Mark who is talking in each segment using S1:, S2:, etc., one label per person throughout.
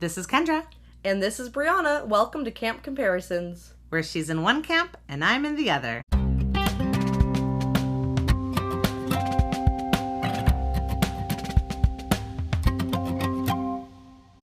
S1: This is Kendra.
S2: And this is Brianna. Welcome to Camp Comparisons,
S1: where she's in one camp and I'm in the other.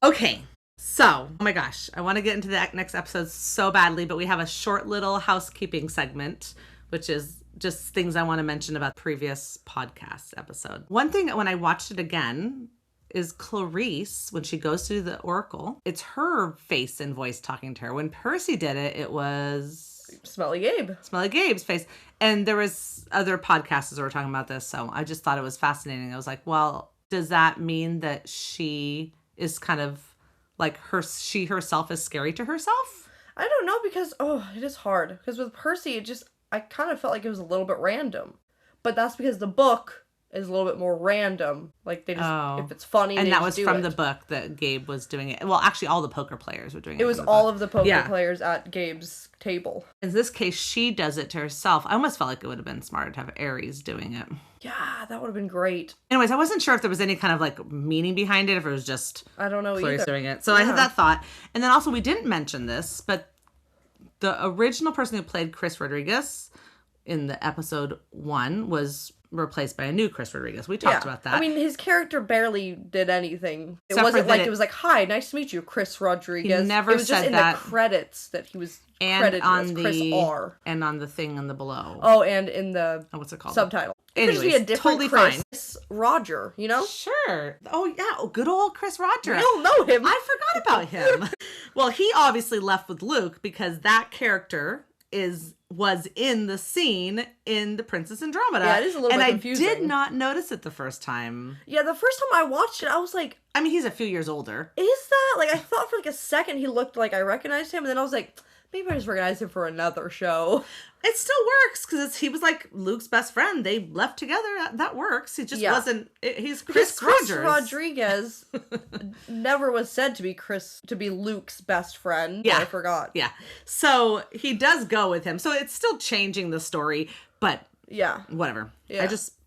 S1: Okay, so, oh my gosh, I want to get into the next episode so badly, but we have a short little housekeeping segment, which is just things I want to mention about previous podcast episode. One thing, when I watched it again, is Clarice, when she goes to the Oracle, it's her face and voice talking to her. When Percy did it, it was
S2: Smelly Gabe.
S1: Smelly Gabe's face. And there was other podcasters that were talking about this, so I just thought it was fascinating. I was like, well, does that mean that she is kind of like she herself is scary to herself?
S2: I don't know, because, it is hard. Because with Percy, I kind of felt like it was a little bit random. But that's because the book is a little bit more random. Like, they just, if it's funny,
S1: and
S2: they
S1: that
S2: just
S1: was from the book that Gabe was doing it. Well, actually, all the poker players were doing it.
S2: It was all of the poker players at Gabe's table.
S1: In this case, she does it to herself. I almost felt like it would have been smarter to have Aries doing it.
S2: Yeah, that would have been great.
S1: Anyways, I wasn't sure if there was any kind of like meaning behind it, if it was just
S2: I don't know
S1: Clarice
S2: either.
S1: doing it. So I had that thought. And then also, we didn't mention this, but the original person who played Chris Rodriguez in the episode 1 was replaced by a new Chris Rodriguez. We talked about that.
S2: I mean, his character barely did anything. It
S1: Except
S2: wasn't like it was like, "Hi, nice to meet you, Chris Rodriguez."
S1: He never
S2: it was just
S1: said
S2: in
S1: that.
S2: the credits that he was
S1: and
S2: credited
S1: on
S2: as
S1: the
S2: Chris R.
S1: And on the thing on the below.
S2: Oh, and in the
S1: what's it called?
S2: Subtitle.
S1: Anyways,
S2: it could just be a different
S1: totally
S2: Chris Roger, you know?
S1: Sure. Oh yeah, good old Chris Roger.
S2: We don't know him.
S1: I forgot about him. Well, he obviously left with Luke because that character was in the scene in The Princess Andromeda.
S2: Yeah, it is a little bit confusing.
S1: And I did not notice it the first time.
S2: Yeah, the first time I watched it, I was like...
S1: I mean, he's a few years older.
S2: Is that? Like, I thought for like a second he looked like I recognized him, and then I was like, maybe I just recognized him for another show.
S1: It still works, because he was like Luke's best friend. They left together. That works. He just wasn't... He's Chris Rogers.
S2: Chris Rodriguez never was said to be Luke's best friend.
S1: Yeah.
S2: I forgot.
S1: Yeah. So he does go with him. So it's still changing the story, but
S2: yeah,
S1: whatever.
S2: Yeah.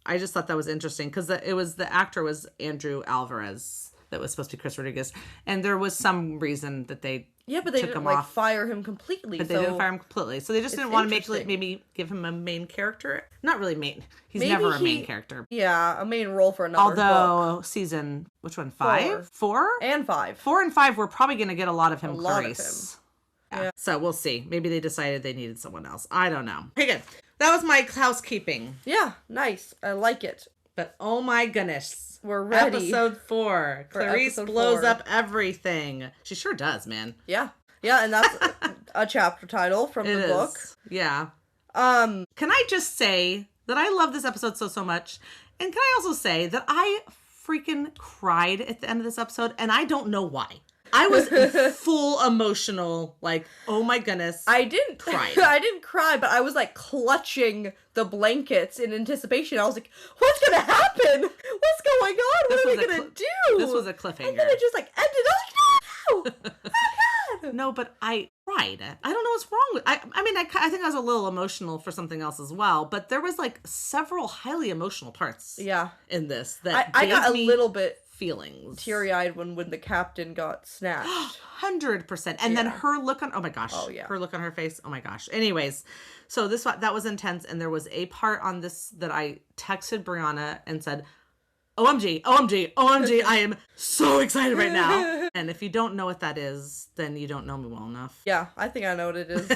S1: I just thought that was interesting, because the actor was Andrew Alvarez that was supposed to be Chris Rodriguez, and there was some reason that they
S2: but they didn't like fire him completely.
S1: But they didn't fire him completely, so they just didn't want to maybe give him a main character. Not really main. He's never a main character.
S2: Yeah, a main role for another book.
S1: Season, which one? 5? 4?
S2: And 5.
S1: 4 and 5, we're probably going to get a lot of him.
S2: Clarice.
S1: Yeah. So we'll see. Maybe they decided they needed someone else. I don't know. Okay, good. That was my housekeeping.
S2: Yeah, nice. I like it.
S1: But oh my goodness.
S2: We're ready.
S1: Episode 4. Clarice blows up everything. She sure does, man.
S2: Yeah. Yeah, and that's a chapter title from the book.
S1: Yeah. Can I just say that I love this episode so much? And can I also say that I freaking cried at the end of this episode, and I don't know why. I was full emotional, like, oh my goodness.
S2: I didn't
S1: cry.
S2: I didn't cry, but I was like clutching the blankets in anticipation. I was like, what's gonna happen? What's going on? What are we gonna do?
S1: This was a cliffhanger.
S2: And then it just like ended. I was like, no! Oh God!
S1: No, but I cried. I don't know what's wrong with I mean, I think I was a little emotional for something else as well, but there was like several highly emotional parts in this that
S2: I got a little bit
S1: feelings.
S2: Teary-eyed when the captain got snatched.
S1: 100%. And then her look on, oh my gosh. Oh yeah. Her look on her face. Oh my gosh. Anyways, so that was intense. And there was a part on this that I texted Brianna and said, OMG, OMG, OMG, I am so excited right now. And if you don't know what that is, then you don't know me well enough.
S2: Yeah, I think I know what it is.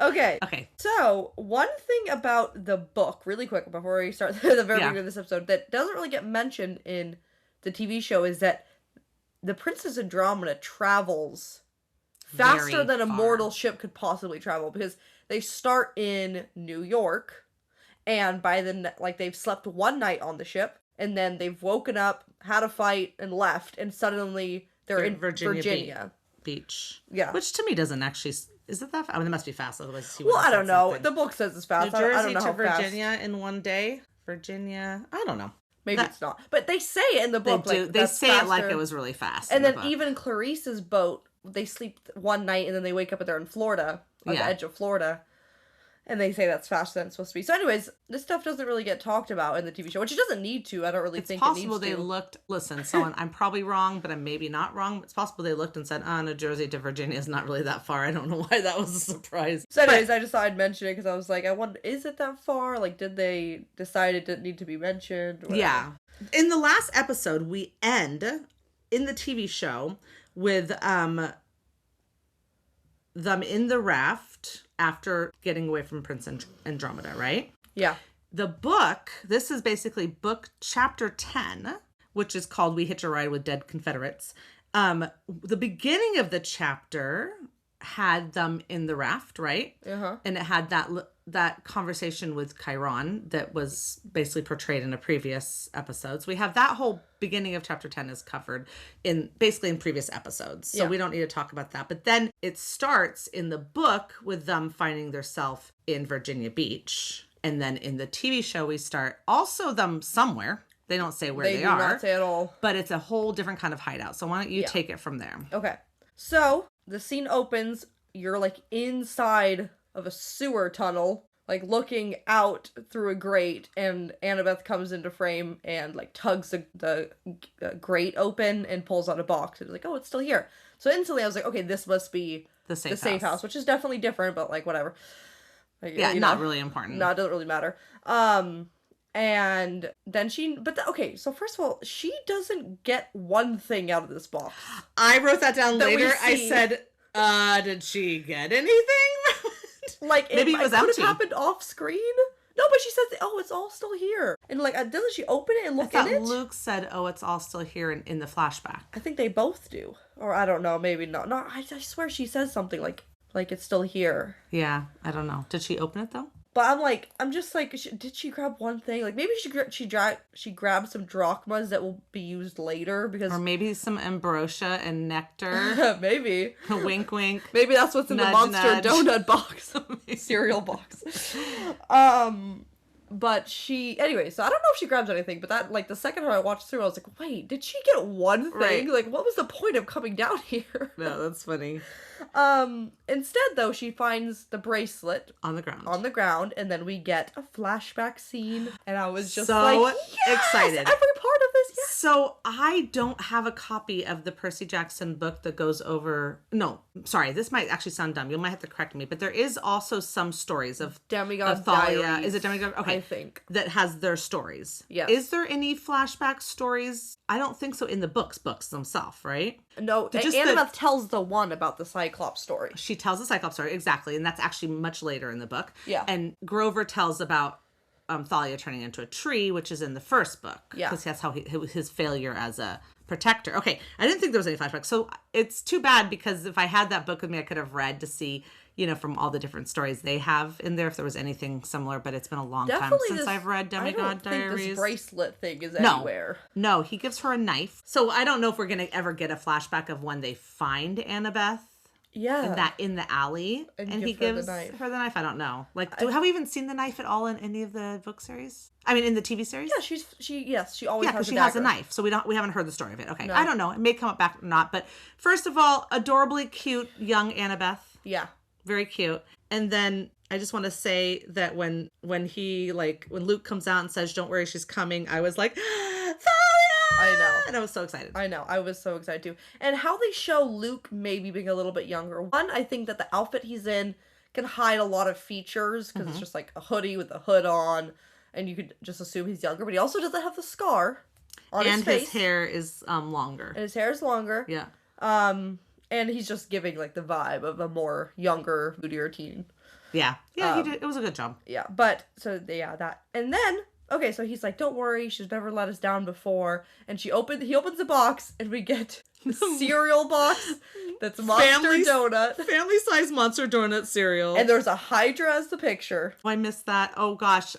S2: Okay. So, one thing about the book, really quick, before we start the very beginning of this episode, that doesn't really get mentioned in the TV show is that the Princess Andromeda travels faster than a mortal ship could possibly travel, because they start in New York, and by they've slept one night on the ship, and then they've woken up, had a fight, and left, and suddenly they're in Virginia
S1: Beach.
S2: Yeah.
S1: Which to me doesn't actually... Is it that fast? I mean, it must be fast, otherwise he
S2: I don't know. The book says it's fast.
S1: New Jersey
S2: I don't know
S1: to
S2: how
S1: Virginia
S2: fast.
S1: in one day? Virginia... I don't know.
S2: Maybe it's not. But they say it in the book.
S1: They say faster. It like it was really fast.
S2: And then even Clarice's boat, they sleep one night and then they wake up and they're in Florida, on the edge of Florida. And they say that's faster than it's supposed to be. So anyways, this stuff doesn't really get talked about in the TV show, which it doesn't need to. I don't really think it needs to.
S1: It's possible they looked, listen, so I'm probably wrong, but I'm maybe not wrong. It's possible they looked and said, New Jersey to Virginia is not really that far. I don't know why that was a surprise.
S2: So anyways, I just thought I'd mention it because I was like, I wonder, is it that far? Like, did they decide it didn't need to be mentioned?
S1: Yeah. In the last episode, we end in the TV show with them in the raft after getting away from Prince Andromeda, right?
S2: Yeah.
S1: The book, this is basically book chapter 10, which is called We Hitch a Ride with Dead Confederates. The beginning of the chapter had them in the raft, right? Uh-huh. And it had that conversation with Chiron that was basically portrayed in a previous episode. So we have that whole beginning of chapter 10 is covered in previous episodes. So we don't need to talk about that. But then it starts in the book with them finding themselves in Virginia Beach. And then in the TV show, we start also them somewhere. They don't say where they are. They do not
S2: say at all.
S1: But it's a whole different kind of hideout. So why don't you take it from there?
S2: Okay. So the scene opens. You're like inside of a sewer tunnel, like looking out through a grate, and Annabeth comes into frame and like tugs the grate open and pulls out a box. And it's like, oh, it's still here. So instantly I was like, okay, this must be the safe house, which is definitely different, but like whatever. Like,
S1: not really important.
S2: No, it doesn't really matter. And then okay, so first of all, she doesn't get one thing out of this box.
S1: I wrote that down later. I said, did she get anything?
S2: Like,
S1: maybe it was empty.
S2: Could have happened off screen. No, but she says, oh, it's all still here. And like, doesn't she open it and look in it?
S1: Luke said, oh, it's all still here in the flashback.
S2: I think they both do. Or I don't know, maybe not. No, I swear she says something like it's still here.
S1: Yeah, I don't know. Did she open it though?
S2: But I'm just like, did she grab one thing? Like, maybe she grabbed some drachmas that will be used later because...
S1: Or maybe some ambrosia and nectar.
S2: Maybe.
S1: Wink, wink.
S2: Maybe that's what's in the monster donut box. Cereal box. But anyway, so I don't know if she grabs anything, but that, like, the second time I watched through, I was like, wait, did she get one thing? Right. Like, what was the point of coming down here?
S1: No, that's funny.
S2: Instead, though, she finds the bracelet
S1: on the ground,
S2: and then we get a flashback scene, and I was just
S1: excited.
S2: Every part of this, yes!
S1: So I don't have a copy of the Percy Jackson book that goes over. No, sorry, this might actually sound dumb. You might have to correct me, but there is also some stories of
S2: Demigod
S1: Thalia.
S2: Diaries.
S1: Is it Demigod? Okay,
S2: I think
S1: that has their stories.
S2: Yes.
S1: Is there any flashback stories? I don't think so in the books themselves, right?
S2: No, Annabeth tells the one about the Cyclops story.
S1: She tells the Cyclops story, exactly, and that's actually much later in the book.
S2: Yeah.
S1: And Grover tells about Thalia turning into a tree, which is in the first book.
S2: Yeah.
S1: Because that's how his failure as a protector. Okay, I didn't think there was any flashbacks. So it's too bad because if I had that book with me, I could have read to see, from all the different stories they have in there, if there was anything similar, but it's been a long time since I've read Demigod Diaries.
S2: I don't think this bracelet thing is anywhere.
S1: No, he gives her a knife. So I don't know if we're going to ever get a flashback of when they find Annabeth.
S2: Yeah.
S1: In the alley. And he gives her the knife. I don't know. Like, have we even seen the knife at all in any of the book series? I mean, in the TV series?
S2: Yeah, she always has a dagger.
S1: she has a knife. So we haven't heard the story of it. Okay. No. I don't know. It may come up back or not. But first of all, adorably cute young Annabeth.
S2: Yeah.
S1: Very cute. And then I just want to say that when Luke comes out and says, don't worry, she's coming, I was like, Thalia!
S2: I know.
S1: And I was so excited.
S2: I know. I was so excited too. And how they show Luke maybe being a little bit younger. One, I think that the outfit he's in can hide a lot of features because it's just like a hoodie with a hood on. And you could just assume he's younger. But he also doesn't have the scar on his face.
S1: And his hair is longer.
S2: And his hair is longer.
S1: Yeah.
S2: And he's just giving, like, the vibe of a more younger, moodier teen.
S1: Yeah. Yeah, he did. It was a good job.
S2: Yeah, but, so, yeah, that. And then, okay, so he's like, don't worry, she's never let us down before. And he opens the box, and we get the cereal box that's Monster Donut.
S1: Family-sized Monster Donut cereal.
S2: And there's a Hydra as the picture.
S1: Oh, I missed that. Oh, gosh.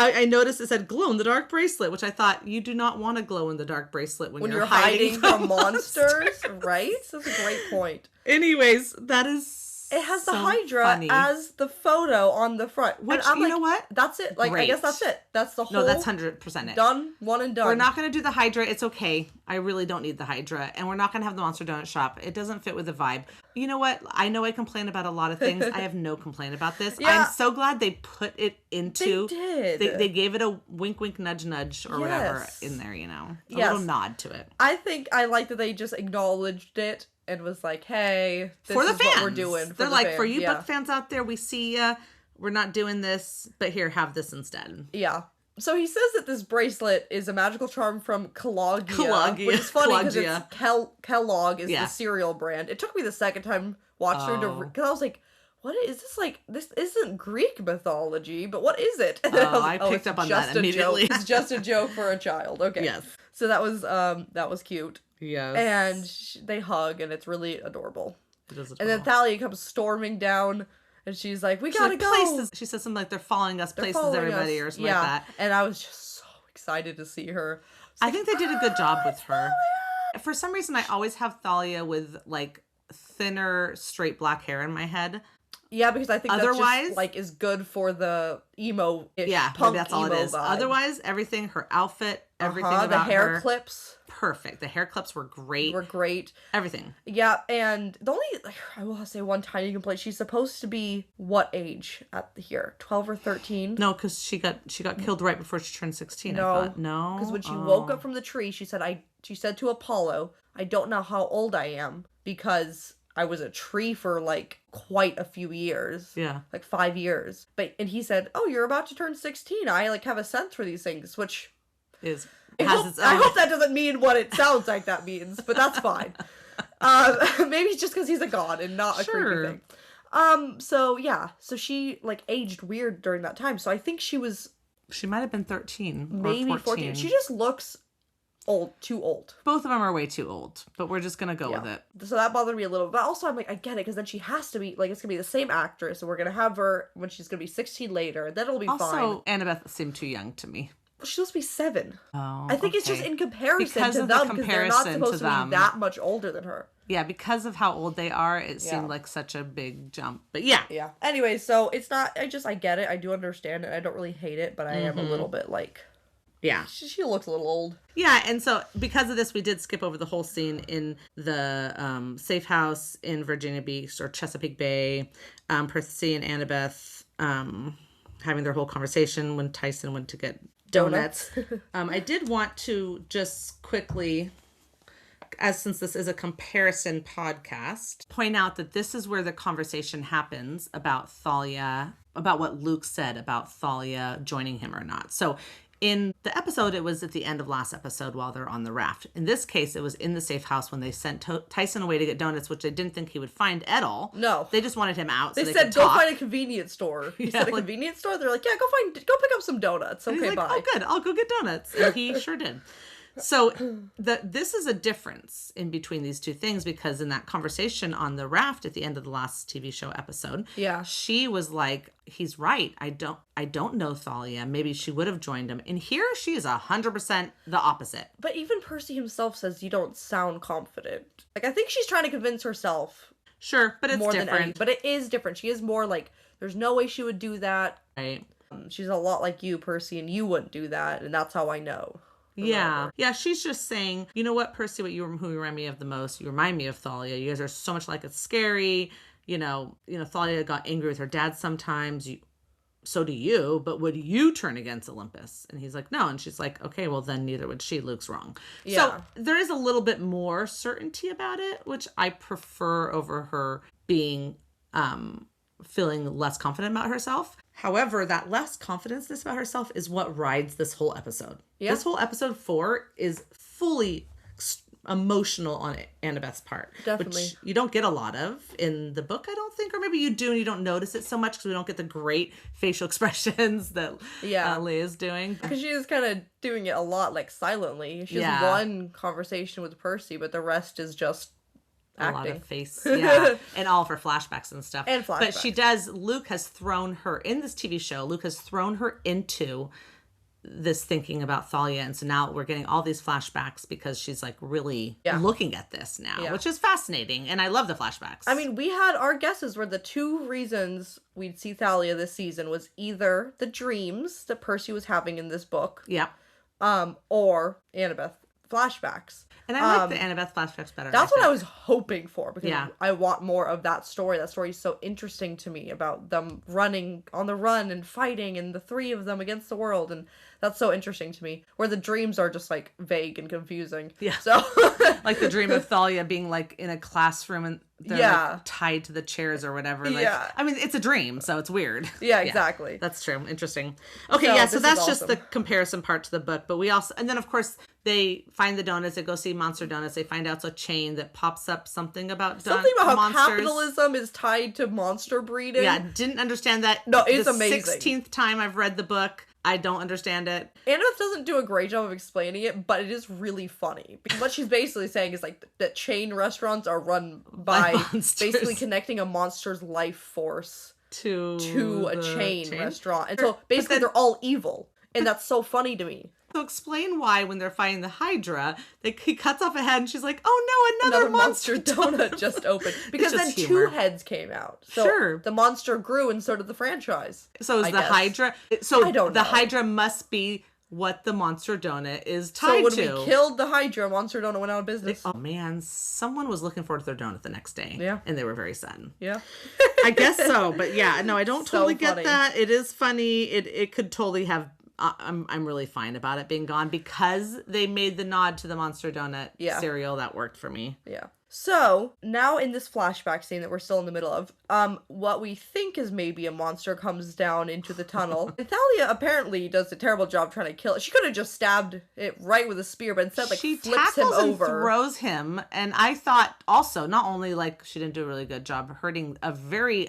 S1: I noticed it said glow-in-the-dark bracelet, which I thought you do not want a glow-in-the-dark bracelet when you're hiding from
S2: monsters, right? That's a great point.
S1: Anyways, that is
S2: It has the Hydra as the photo on the front.
S1: Which, you know what?
S2: That's it. Like, great. I guess that's it. That's the whole...
S1: No, that's 100% it.
S2: Done. One and done.
S1: We're not going to do the Hydra. It's okay. I really don't need the Hydra. And we're not going to have the Monster Donut shop. It doesn't fit with the vibe. You know what? I know I complain about a lot of things. I have no complaint about this. Yeah. I'm so glad they put it into...
S2: They did.
S1: They gave it a wink, wink, nudge, nudge, or whatever in there, you know? A little nod to it.
S2: I think I like that they just acknowledged it and was like, hey, this
S1: for the
S2: is
S1: fans.
S2: What we're doing.
S1: They're like, for you book fans out there, we see ya. We're not doing this, but here, have this instead.
S2: Yeah. So he says that this bracelet is a magical charm from Kellogg's, which is funny because it's Kellogg is the cereal brand. It took me the second time watching her because I was like, what is this? Like, this isn't Greek mythology, but what is it? And
S1: I picked up on that immediately.
S2: It's just a joke for a child. Okay.
S1: Yes.
S2: So that was cute.
S1: Yes.
S2: And they hug, and it's really adorable.
S1: It is adorable.
S2: And then Thalia comes storming down, and she's like, we gotta go.
S1: Places. She says something like, they're following us places, everybody, or something like that.
S2: And I was just so excited to see her.
S1: I think they did a good job with her. Thalia! For some reason, I always have Thalia with, like, thinner, straight black hair in my head.
S2: Yeah, because I think otherwise, that's just, like, is good for the emo-ish, punk
S1: that's all it is.
S2: Vibe.
S1: Otherwise, everything, her outfit, everything about
S2: the hair
S1: her,
S2: clips.
S1: Perfect. The hair clips were great. Everything.
S2: Yeah, and the only, I will say one tiny complaint, she's supposed to be what age at here? 12 or 13?
S1: No, because she got killed right before she turned 16,
S2: no,
S1: I thought. No?
S2: Because when she woke up from the tree, she said to Apollo, I don't know how old I am, because I was a tree for, like, quite a few years.
S1: Yeah.
S2: Like 5 years. And he said, oh, you're about to turn 16. I, like, have a sense for these things, which... I hope that doesn't mean what it sounds like that means, but that's fine. Maybe it's just because he's a god and not a creepy thing. So she, like, aged weird during that time. So I think she
S1: might have been 13
S2: maybe
S1: or
S2: 14. She just looks too old.
S1: Both of them are way too old, but we're just gonna go with it.
S2: So that bothered me a little, but also I'm like, I get it, because then she has to be, like, it's gonna be the same actress, and we're gonna have her when she's gonna be 16 later, and then it'll be fine.
S1: Also, Annabeth seemed too young to me.
S2: Well, she's supposed to be 7.
S1: Oh,
S2: I think it's just in comparison to them, because they're not supposed to be that much older than her.
S1: Yeah, because of how old they are, it seemed like such a big jump. But yeah.
S2: Yeah. Anyway, so it's not, I get it. I do understand it. I don't really hate it, but I am a little bit like...
S1: Yeah.
S2: She looks a little old.
S1: Yeah, and so because of this, we did skip over the whole scene in the safe house in Virginia Beach or Chesapeake Bay. Percy and Annabeth having their whole conversation when Tyson went to get donuts. I did want to just quickly, since this is a comparison podcast, point out that this is where the conversation happens about Thalia, about what Luke said about Thalia joining him or not. So in the episode, it was at the end of last episode while they're on the raft. In this case, it was in the safe house when they sent Tyson away to get donuts, which they didn't think he would find at all.
S2: No.
S1: They just wanted him out so
S2: they
S1: said,
S2: go find a convience store. He said a convenience store? They're like, yeah, go pick up some donuts. Okay, bye.
S1: Oh, good. I'll go get donuts. And he sure did. So this is a difference in between these two things, because in that conversation on the raft at the end of the last TV show episode, she was like, he's right. I don't know Thalia. Maybe she would have joined him. And here she is 100% the opposite.
S2: But even Percy himself says you don't sound confident. Like, I think she's trying to convince herself.
S1: Sure, but it's different.
S2: But it is different. She is more like, there's no way she would do that.
S1: Right.
S2: She's a lot like you, Percy, and you wouldn't do that. And that's how I know.
S1: Yeah. Yeah, she's just saying, you know what, Percy, who you remind me of the most, you remind me of Thalia. You guys are so much like, it's scary. You know, Thalia got angry with her dad sometimes. So do you, but would you turn against Olympus? And he's like, no. And she's like, okay, well then neither would she. Luke's wrong. Yeah. So there is a little bit more certainty about it, which I prefer over her being, feeling less confident about herself. However, that less confidence about herself is what rides this whole episode. Yeah. This whole episode 4 is fully emotional on Annabeth's part.
S2: Definitely.
S1: Which you don't get a lot of in the book, I don't think. Or maybe you do and you don't notice it so much because we don't get the great facial expressions that Leia's doing.
S2: Because she is kind of doing it a lot, like, silently. She has one conversation with Percy, but the rest is just acting.
S1: A lot of face, yeah. And all of her flashbacks and stuff.
S2: And flashbacks.
S1: But Luke has thrown her, in this TV show, Luke has thrown her into this thinking about Thalia. And so now we're getting all these flashbacks because she's like really looking at this now, which is fascinating. And I love the flashbacks.
S2: I mean, we had our guesses where the two reasons we'd see Thalia this season was either the dreams that Percy was having in this book.
S1: Yeah.
S2: Or Annabeth flashbacks.
S1: And I like the Annabeth flashbacks better.
S2: That's what I was hoping for, because
S1: Yeah.
S2: I want more of that story. That story is so interesting to me, about them running on the run and fighting, and the three of them against the world, and that's so interesting to me. Where the dreams are just like vague and confusing.
S1: Yeah.
S2: So
S1: like the dream of Thalia being like in a classroom and they're like tied to the chairs or whatever. Like, I mean, it's a dream, so it's weird.
S2: Yeah, exactly.
S1: That's true. Interesting. Okay, so that's just the comparison part to the book. But we also, and then of course they find the donuts. They go see Monster Donuts. They find out it's a chain that pops up something about
S2: how
S1: monsters.
S2: capitalism is tied to monster breeding.
S1: Yeah, didn't understand that.
S2: No, it's
S1: the
S2: amazing.
S1: 16th time I've read the book. I don't understand it.
S2: Annabeth doesn't do a great job of explaining it, but it is really funny. Because what she's basically saying is like that chain restaurants are run by basically connecting a monster's life force to a chain restaurant. And so basically they're all evil. And that's so funny to me.
S1: So explain why when they're fighting the Hydra, he cuts off a head and she's like, oh no, another monster
S2: donut just opened. Because then two heads came out. So the monster grew and so did the franchise.
S1: So is the Hydra... So I don't know. The Hydra must be what the Monster Donut is tied to.
S2: So when we killed the Hydra, Monster Donut went out of business.
S1: Oh man, someone was looking forward to their donut the next day. Yeah. And they were very sad.
S2: Yeah.
S1: I guess so. But yeah, no, I don't totally get that. It is funny. It could totally have... I'm really fine about it being gone because they made the nod to the Monster Donut cereal. That worked for me.
S2: Yeah. So now in this flashback scene that we're still in the middle of, what we think is maybe a monster comes down into the tunnel. And Thalia apparently does a terrible job trying to kill it. She could have just stabbed it right with a spear, but instead like
S1: she
S2: flips him over.
S1: And throws him. And I thought also not only like she didn't do a really good job hurting a very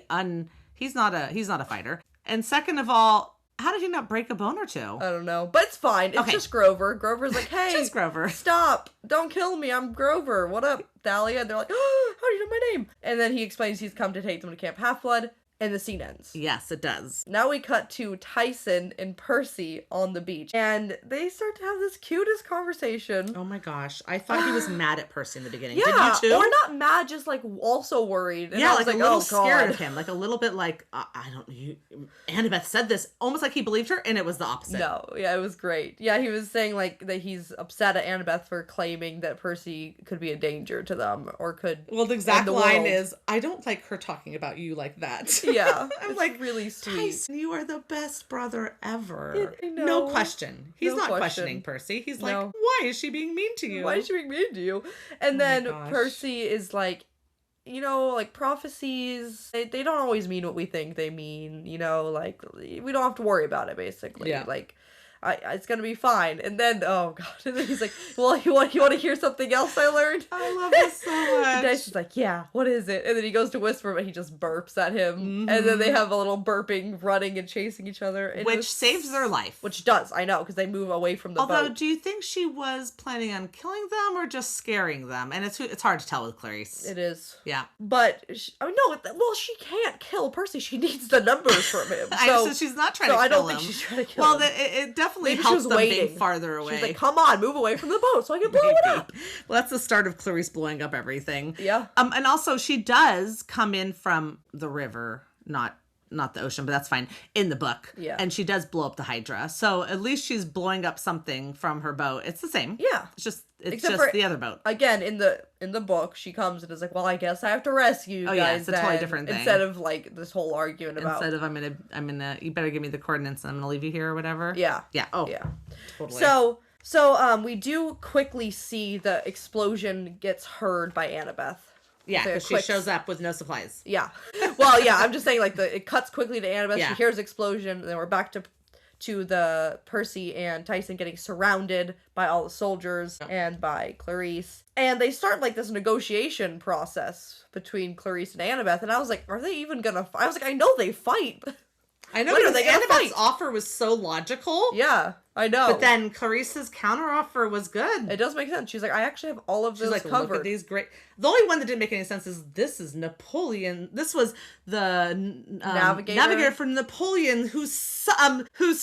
S1: he's not a fighter. And second of all, how did he not break a bone or two?
S2: I don't know. But it's fine. It's just Grover. Grover's like, hey,
S1: just Grover.
S2: Stop. Don't kill me. I'm Grover. What up, Thalia? And they're like, oh, how do you know my name? And then he explains he's come to take them to Camp Half-Blood. And the scene ends.
S1: Yes, it does.
S2: Now we cut to Tyson and Percy on the beach. And they start to have this cutest conversation.
S1: Oh my gosh. I thought he was mad at Percy in the beginning.
S2: Yeah,
S1: did you too?
S2: Or not mad, just like also worried. And
S1: yeah, like a little scared of him. Like a little bit like, Annabeth said this. Almost like he believed her and it was the opposite.
S2: No, yeah, it was great. Yeah, he was saying like that he's upset at Annabeth for claiming that Percy could be a danger to them or could...
S1: Well, the exact line is, I don't like her talking about you like that.
S2: Yeah.
S1: I'm like,
S2: really sweet.
S1: Tyson, you are the best brother ever.
S2: I know.
S1: No question. He's not questioning Percy. He's like, why is she being mean to you?
S2: Why is she being mean to you? And then Percy is like, you know, like prophecies, they don't always mean what we think they mean, you know, like we don't have to worry about it basically. Yeah. Like it's gonna be fine. And then, oh god, and then he's like, well, you want to hear something else I learned?
S1: I love this so much.
S2: And Dyson's like, yeah, what is it? And then he goes to whisper, but he just burps at him. Mm-hmm. And then they have a little burping, running, and chasing each other.
S1: Which saves their life.
S2: Which does, I know, because they move away from the boat.
S1: Although, do you think she was planning on killing them or just scaring them? And it's hard to tell with Clarice.
S2: It is.
S1: Yeah.
S2: But, she can't kill Percy. She needs the numbers from him.
S1: So she's not trying to kill him.
S2: I don't think she's trying to kill him.
S1: Well, it definitely helps them being farther away.
S2: She's like, come on, move away from the boat so I can blow it up.
S1: Well, that's the start of Clarice blowing up everything.
S2: Yeah.
S1: And also she does come in from the river, not the ocean, but that's fine, in the book.
S2: Yeah.
S1: And she does blow up the Hydra. So at least she's blowing up something from her boat. It's the same.
S2: Yeah.
S1: It's just the other boat.
S2: Again, in the book, she comes and is like, well, I guess I have to rescue you guys.
S1: Yeah, it's a totally different thing.
S2: Instead of like this whole argument about...
S1: Instead of I'm gonna you better give me the coordinates and I'm gonna leave you here or whatever.
S2: Yeah.
S1: Yeah. Oh.
S2: Yeah.
S1: Totally.
S2: So we do quickly see the explosion gets heard by Annabeth.
S1: Yeah, because she shows up with no supplies.
S2: Yeah. Well, yeah, I'm just saying, like, it cuts quickly to Annabeth. Yeah. She hears explosion, and then we're back to the Percy and Tyson getting surrounded by all the soldiers and by Clarice. And they start, like, this negotiation process between Clarice and Annabeth, and I was like, are they even gonna fight? I was like, I know they fight.
S1: I know,
S2: When are
S1: because
S2: they gonna
S1: Annabeth's
S2: fight?
S1: offer was so logical.
S2: Yeah, I know.
S1: But then Clarice's counteroffer was good.
S2: It does make sense. She's like, I actually have all of
S1: She's
S2: those
S1: like,
S2: covered.
S1: look at these great... The only one that didn't make any sense is this is Napoleon. This was the navigator from Napoleon whose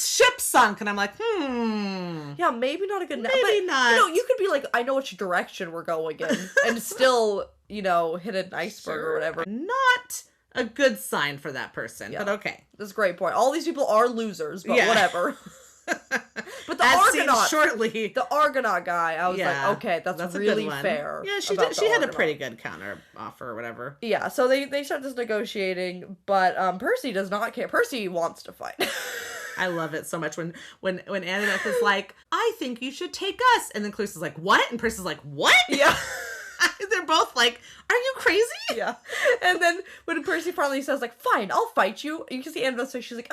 S1: ship sunk. And I'm like,
S2: Yeah, maybe not a good...
S1: Maybe not.
S2: You know, you could be like, I know which direction we're going in. And still, you know, hit an iceberg or whatever.
S1: Not a good sign for that person, but okay.
S2: That's a great point. All these people are losers, but whatever. But the Argonaut,
S1: shortly,
S2: the Argonaut guy, I was like, okay, that's really fair.
S1: Yeah, she did. She had a pretty good counter offer or whatever.
S2: Yeah, so they start this negotiating, but Percy does not care. Percy wants to fight.
S1: I love it so much when Annabeth is like, I think you should take us, and then Clarice is like, what? And Percy's like, what?
S2: Yeah.
S1: They're both like, are you crazy?
S2: Yeah. And then when Percy finally says, like, fine, I'll fight you, you can see Annabeth, so she's like,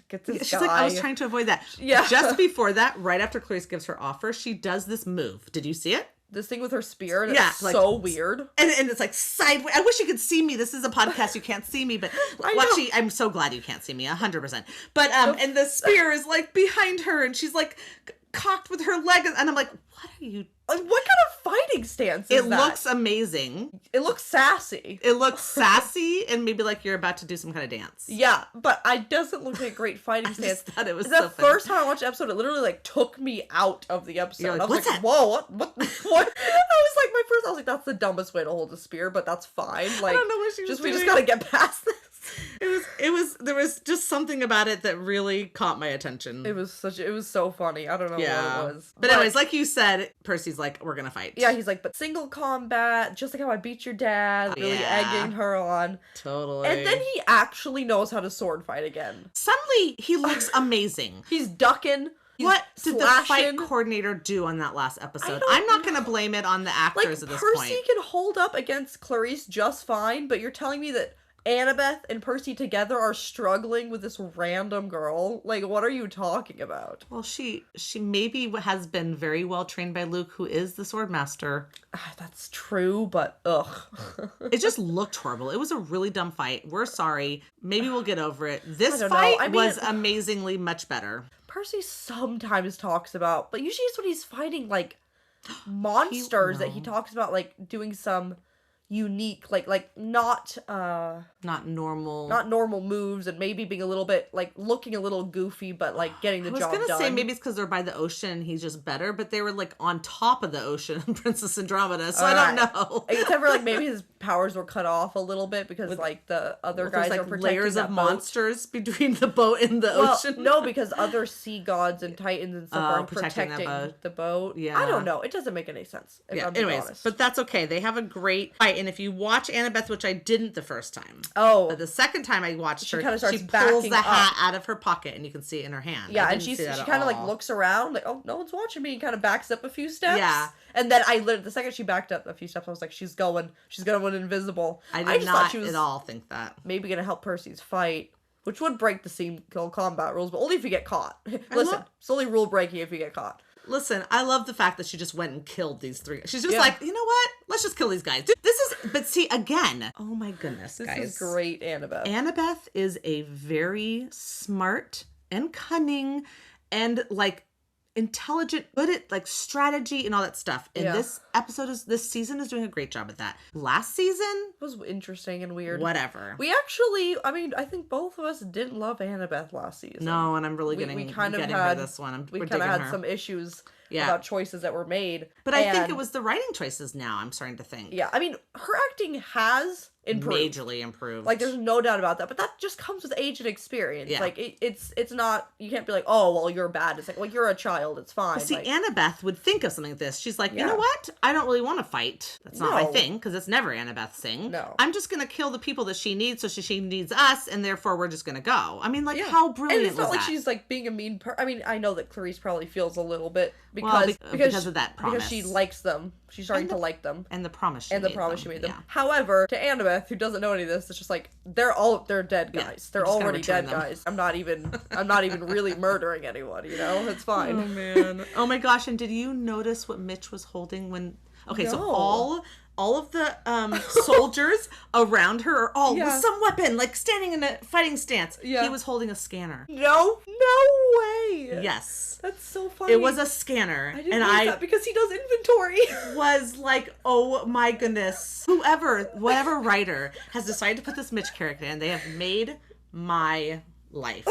S2: get this guy.
S1: She's like, I was trying to avoid that.
S2: Yeah.
S1: Just before that, right after Clarice gives her offer, she does this move. Did you see it?
S2: This thing with her spear, and it's like, so weird.
S1: And it's like sideways. I wish you could see me. This is a podcast. You can't see me, but actually, I'm so glad you can't see me, 100%. But, and the spear is like behind her, and she's like cocked with her leg, and I'm like, what are you?
S2: What kind of fighting stance is that?
S1: It looks amazing.
S2: It looks sassy.
S1: It looks sassy, and maybe like you're about to do some kind of dance.
S2: Yeah, but it doesn't look like a great fighting stance.
S1: I thought it was
S2: the first time I watched the episode, it literally like took me out of the episode.
S1: Like,
S2: I was
S1: what's
S2: like,
S1: that?
S2: whoa, what? I was like, that's the dumbest way to hold a spear, but that's fine. Like,
S1: I don't know what she was
S2: we just
S1: doing.
S2: gotta get past this.
S1: There was just something about it that really caught my attention.
S2: It was so funny. I don't know what it was.
S1: But anyways, like you said, Percy's like, we're gonna fight.
S2: Yeah, he's like, but single combat, just like how I beat your dad, really egging her on.
S1: Totally.
S2: And then he actually knows how to sword fight again.
S1: Suddenly, he looks amazing.
S2: He's ducking.
S1: What did the fight coordinator do on that last episode? I'm not going to blame it on the actors at this point.
S2: Percy can hold up against Clarice just fine, but you're telling me that Annabeth and Percy together are struggling with this random girl? Like, what are you talking about?
S1: Well, she maybe has been very well trained by Luke, who is the sword master.
S2: That's true, but ugh.
S1: It just looked horrible. It was a really dumb fight. We're sorry. Maybe we'll get over it. This fight was amazingly much better.
S2: Percy sometimes talks about, but usually it's when he's fighting, like, monsters that he talks about, like, doing some unique, like not normal moves, and maybe being a little bit, like, looking a little goofy, but, like, getting the job done. I was gonna
S1: say maybe it's because they're by the ocean and he's just better, but they were, like, on top of the ocean in Princess Andromeda, so I don't know.
S2: Except for, like, maybe his powers were cut off a little bit because, like, the other guys are protecting
S1: layers of
S2: boat.
S1: Monsters between the boat and the ocean.
S2: No, because other sea gods and titans and stuff are protecting the boat.
S1: Yeah.
S2: I don't know. It doesn't make any sense.
S1: Anyways, but that's okay. They have a great fight, and if you watch Annabeth, which I didn't the first time.
S2: But
S1: the second time I watched her,
S2: she
S1: pulls the hat out of her pocket, and you can see it in her hand.
S2: Yeah, and she kind of, like, looks around, like, oh, no one's watching me, and kind of backs up a few steps. Yeah. And then the second she backed up a few steps, I was like, she's going invisible.
S1: I did not at all think that.
S2: Maybe gonna help Percy's fight, which would break the single combat rules, but only if you get caught. Listen, it's only rule breaking if you get caught.
S1: Listen, I love the fact that she just went and killed these three. She's just like, you know what? Let's just kill these guys. But see, again, oh my goodness, guys.
S2: This is great, Annabeth.
S1: Annabeth is a very smart and cunning and, like, intelligent, good at, like, strategy and all that stuff. And this season is doing a great job at that. Last season
S2: was interesting and weird.
S1: Whatever.
S2: We actually, I think both of us didn't love Annabeth last season.
S1: No, and I'm really getting her this one.
S2: We kind of had some issues about choices that were made.
S1: But I think it was the writing choices now, I'm starting to think.
S2: Yeah, I mean, her acting has improved.
S1: Majorly improved.
S2: Like, there's no doubt about that. But that just comes with age and experience. Yeah. Like, it's not, you can't be like, oh, well, you're bad. It's like, well, you're a child. It's fine.
S1: But see, Annabeth would think of something like this. She's like, you know what? I don't really want to fight. That's not my thing, because it's never Annabeth's thing.
S2: No.
S1: I'm just going to kill the people that she needs, so she needs us, and therefore we're just going to go. I mean, like, how brilliant was that? And it's not like
S2: she's, like, being a mean person. I mean, I know that Clarice probably feels a little bit because
S1: of that promise.
S2: Because she likes them. She's starting to like them.
S1: And the promise she made them.
S2: Yeah. However, to Annabeth, who doesn't know any of this, it's just like, they're dead guys. They're already dead guys. I'm not even really murdering anyone, you know? It's fine.
S1: Oh, man. Oh, my gosh. And did you notice what Mitch was holding when... Okay, so all all of the soldiers around her are all with some weapon, like standing in a fighting stance. Yeah. He was holding a scanner.
S2: No way.
S1: Yes.
S2: That's so funny.
S1: It was a scanner.
S2: I didn't know that because he does inventory.
S1: Was like, oh my goodness. Whatever writer has decided to put this Mitch character in, they have made my life.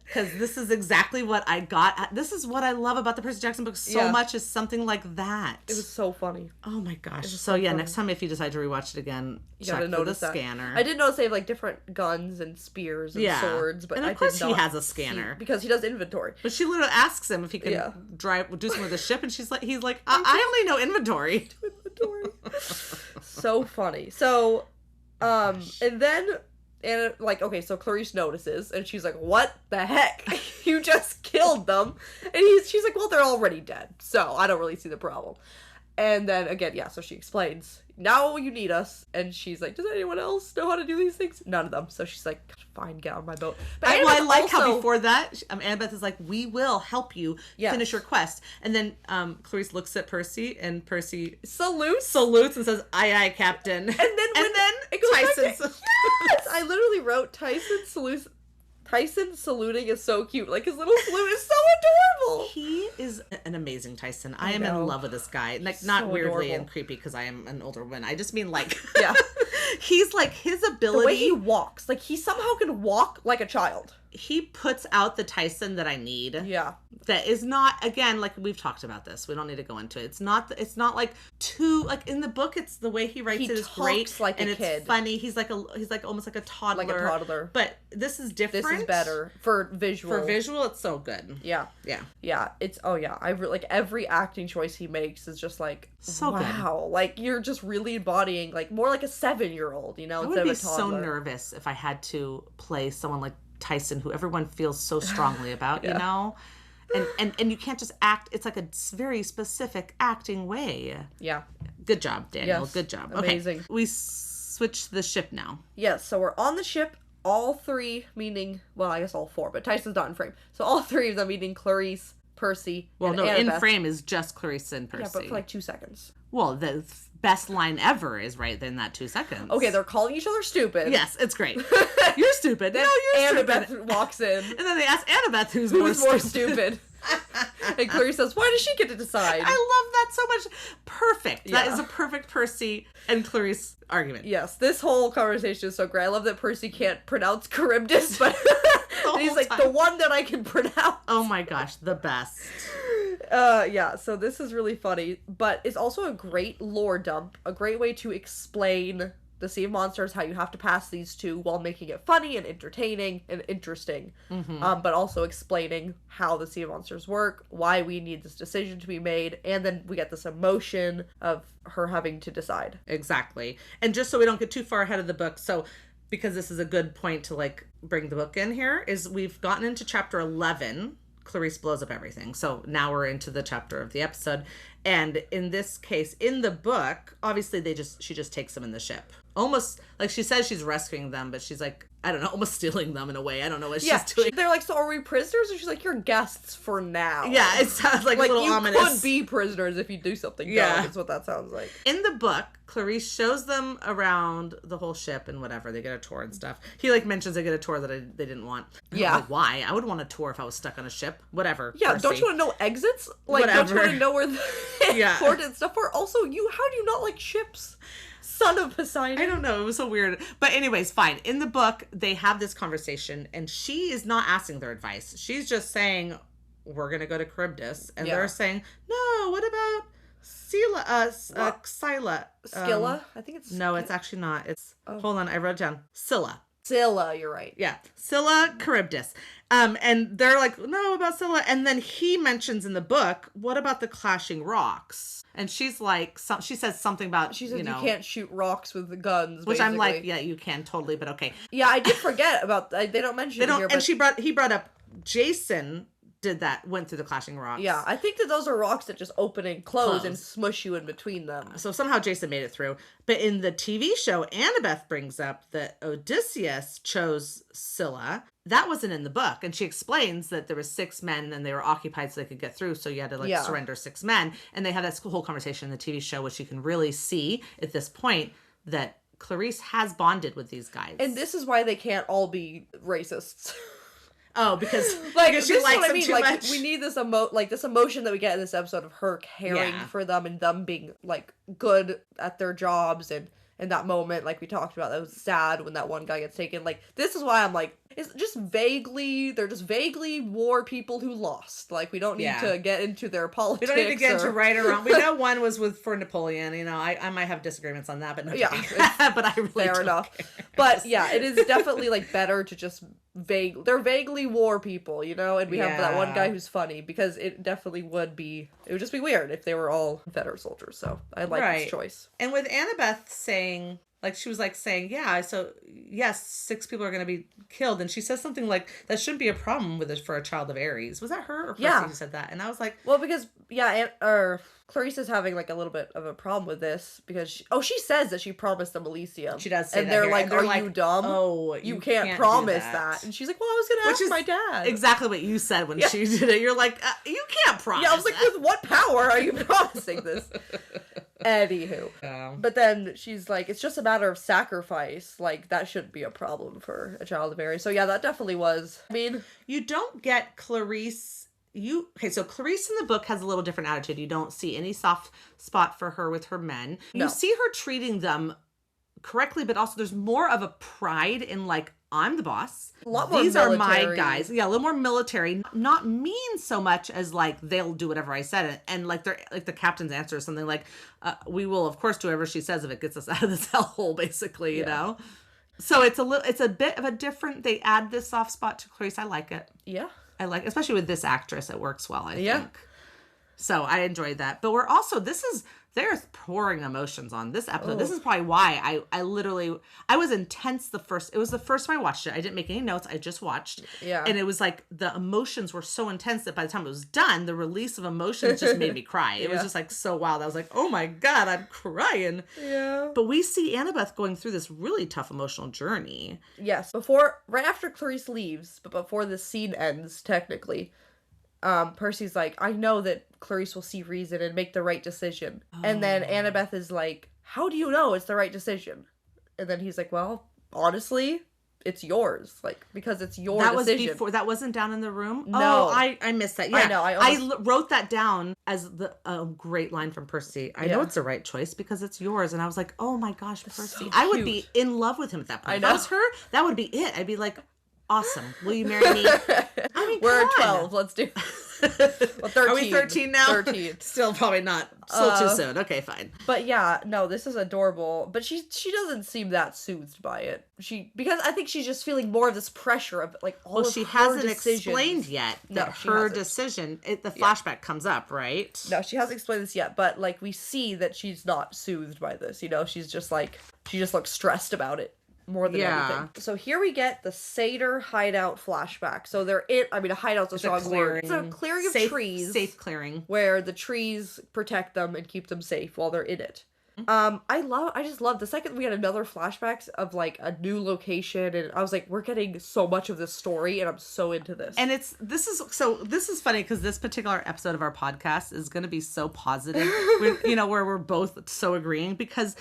S1: Because this is exactly what I got. This is what I love about the Percy Jackson books so much, is something like that.
S2: It was so funny.
S1: Oh my gosh. So yeah, funny. Next time if you decide to rewatch it again, you check for the scanner.
S2: I did notice they have like different guns and spears and swords, but
S1: and of course he has a scanner
S2: because he does inventory.
S1: But she literally asks him if he can do some of the ship, and he's like, I only know inventory.
S2: So funny. So, and then. And, like, okay, so Clarice notices, and she's like, what the heck? You just killed them. And she's like, well, they're already dead, so I don't really see the problem. And then, again, so she explains, now you need us. And she's like, does anyone else know how to do these things? None of them. So she's like, fine, get on my boat. But
S1: I like how before that, Annabeth is like, we will help you finish your quest. And then Clarice looks at Percy, and Percy salutes and says, aye, aye, Captain. And then
S2: Tyson yes! I literally wrote Tyson saluting is so cute. Like, his little salute is so adorable.
S1: He is an amazing Tyson. I am in love with this guy. Like, not so weirdly adorable and creepy because I am an older woman. I just mean, like... Yeah. He's, like, his ability...
S2: The way he walks. Like, he somehow can walk like a child.
S1: He puts out the Tyson that I need.
S2: Yeah.
S1: That is not, again, like, we've talked about this. We don't need to go into it. It's not like too, like, in the book, it's the way he writes it is great.
S2: Like
S1: and
S2: a
S1: it's
S2: kid.
S1: Funny. He's like almost like a toddler. Like a toddler. But this is different.
S2: This is better for visual.
S1: For visual, it's so good.
S2: Yeah.
S1: Yeah.
S2: Yeah. It's, like, every acting choice he makes is just like,
S1: so good.
S2: Wow. Like, you're just really embodying, like, more like a 7-year-old, you know,
S1: instead of a toddler. I would be so nervous if I had to play someone like Tyson, who everyone feels so strongly about, you know? And you can't just act. It's like a very specific acting way.
S2: Yeah.
S1: Good job, Daniel.
S2: Yes.
S1: Good job.
S2: Amazing.
S1: Okay. We switch to the ship now.
S2: Yes, so we're on the ship. All three, meaning, well, I guess all four, but Tyson's not in frame. So all three of them, meaning Clarice, Percy, and Annabeth.
S1: In frame is just Clarice and Percy.
S2: Yeah, but for like 2 seconds.
S1: Well, the best line ever is right in that 2 seconds.
S2: Okay, they're calling each other stupid.
S1: Yes, it's great. You're stupid.
S2: Then
S1: you're
S2: Annabeth
S1: stupid.
S2: walks in.
S1: And then they ask Annabeth who's more stupid.
S2: And Clarice says, why does she get to decide?
S1: I love that so much. Perfect. Yeah. That is a perfect Percy and Clarice argument.
S2: Yes, this whole conversation is so great. I love that Percy can't pronounce Charybdis, but he's like, the one that I can pronounce.
S1: Oh my gosh, the best.
S2: So this is really funny, but it's also a great lore dump, a great way to explain the Sea of Monsters, how you have to pass these two while making it funny and entertaining and interesting, but also explaining how the Sea of Monsters work, why we need this decision to be made, and then we get this emotion of her having to decide.
S1: Exactly. And just so we don't get too far ahead of the book, so because this is a good point to like bring the book in here, is we've gotten into chapter 11. Clarice blows up everything. So now we're into the chapter of the episode. And in this case, in the book, obviously she just takes them in the ship. Almost like she says she's rescuing them, but she's like, I don't know, almost stealing them in a way. I don't know what she's doing.
S2: They're like, so are we prisoners? And she's like, you're guests for now.
S1: Yeah, it sounds like a little ominous.
S2: You could be prisoners if you do something dumb. That's what that sounds like.
S1: In the book, Clarice shows them around the whole ship and whatever. They get a tour and stuff. He like mentions they get a tour that they didn't want.
S2: Yeah.
S1: Like, why? I would want a tour if I was stuck on a ship. Whatever.
S2: Yeah,
S1: Percy.
S2: Don't you want to know exits? Like, don't you want to know where the important stuff are? Also, how do you not like ships? Son of Poseidon.
S1: I don't know. It was so weird. But anyways, fine. In the book, they have this conversation, and she is not asking their advice. She's just saying, we're going to go to Charybdis. And they're saying, no, what about Scylla?
S2: Scylla? I think it's...
S1: No, it's actually not. It's... Hold on. I wrote it down. Scylla.
S2: Scylla, you're right.
S1: Yeah. Scylla, Charybdis. And they're like, no, about Scylla. And then he mentions in the book, what about the clashing rocks? And she's like, she says something about,
S2: she says you can't shoot rocks with the guns,
S1: which
S2: basically.
S1: I'm like, yeah, you can totally, but okay.
S2: Yeah, I did forget about, they don't mention it here.
S1: And he brought up Jason went through the clashing rocks.
S2: Yeah, I think that those are rocks that just open and close and smush you in between them.
S1: So somehow Jason made it through. But in the TV show, Annabeth brings up that Odysseus chose Scylla. That wasn't in the book. And she explains that there was 6 men and they were occupied so they could get through. So you had to surrender 6 men. And they have this whole conversation in the TV show, which you can really see at this point that Clarice has bonded with these guys.
S2: And this is why they can't all be racists.
S1: Oh, because
S2: she likes them too much. We need this emotion that we get in this episode of her caring for them and them being like good at their jobs, and in that moment, like we talked about, that was sad when that one guy gets taken. Like, this is why I'm like, they're just vaguely war people who lost. Like, we don't need to get into their politics.
S1: We don't need to get into right or wrong. We know one was for Napoleon. You know, I might have disagreements on that, but no. But I really
S2: fair enough. Care. But yeah, it is definitely like better to just they're vaguely war people, you know, and we have that one guy who's funny, because it would just be weird if they were all Confederate soldiers. So I like this choice.
S1: And with Annabeth saying, like, she was like saying, yeah, so yes, 6 people are going to be killed. And she says something like, that shouldn't be a problem with it for a child of Aries. Was that her or Percy who said that? And I was like,
S2: well, because, Clarice is having like a little bit of a problem with this because she says that she promised them Elysium.
S1: She does say
S2: and
S1: that.
S2: They're like, are
S1: like,
S2: you dumb?
S1: Oh,
S2: you can't promise that. And she's like, well, I was going to ask my dad.
S1: Exactly what you said when she did it. You're like, you can't promise.
S2: Yeah, I was like, with what power are you promising this? Anywho. But then she's like, it's just a matter of sacrifice. Like, that shouldn't be a problem for a child of Aries. So yeah, that definitely was. I mean,
S1: you don't get Clarice. So Clarice in the book has a little different attitude. You don't see any soft spot for her with her men. You see her treating them correctly, but also there's more of a pride in like, I'm the boss.
S2: A lot more
S1: These
S2: military.
S1: are my guys. Yeah, a little more military. Not mean so much as like, they'll do whatever I said. And like, they're like, the captain's answer is something like, we will of course do whatever she says if it gets us out of this hellhole, basically, you know? So it's a bit of a different, they add this soft spot to Clarice. I like it.
S2: Yeah.
S1: I like, especially with this actress, it works well, I think. So I enjoyed that. But we're also, they're pouring emotions on this episode. This is probably why I was intense it was the first time I watched it. I didn't make any notes. I just watched.
S2: Yeah.
S1: And it was like, the emotions were so intense that by the time it was done, the release of emotions just made me cry. It was just like so wild. I was like, oh my God, I'm crying.
S2: Yeah.
S1: But we see Annabeth going through this really tough emotional journey.
S2: Yes. Right after Clarice leaves, but before the scene ends, technically, Percy's like, I know that Clarice will see reason and make the right decision. And then Annabeth is like, how do you know it's the right decision? And then he's like, well, honestly, it's yours. Like, because it's your decision.
S1: That wasn't down in the room?
S2: No.
S1: Oh, I missed that. Yeah.
S2: I know.
S1: I wrote that down as a great line from Percy. I know it's the right choice because it's yours. And I was like, oh my gosh, Percy. So I would be in love with him at that point.
S2: I know.
S1: If that was her, that would be it. I'd be like, awesome. Will you marry me? I mean,
S2: we're 12. Let's do well, 13.
S1: Are we 13 now?
S2: 13.
S1: Still probably not. Still too soon. Okay, fine.
S2: But yeah, no, this is adorable. But she doesn't seem that soothed by it. Because I think she's just feeling more of this pressure of like all of her decisions. Well, she hasn't explained
S1: yet that her decision. The flashback comes up, right?
S2: No, she hasn't explained this yet. But like we see that she's not soothed by this. You know, she's just like she just looks stressed about it. More than anything. So here we get the Satyr hideout flashback. So a hideout's a strong word. It's a clearing of trees.
S1: Safe clearing.
S2: Where the trees protect them and keep them safe while they're in it. I just love the second we had another flashbacks of like a new location, and I was like, we're getting so much of this story and I'm so into this.
S1: And this is funny because this particular episode of our podcast is going to be so positive, where we're both so agreeing, because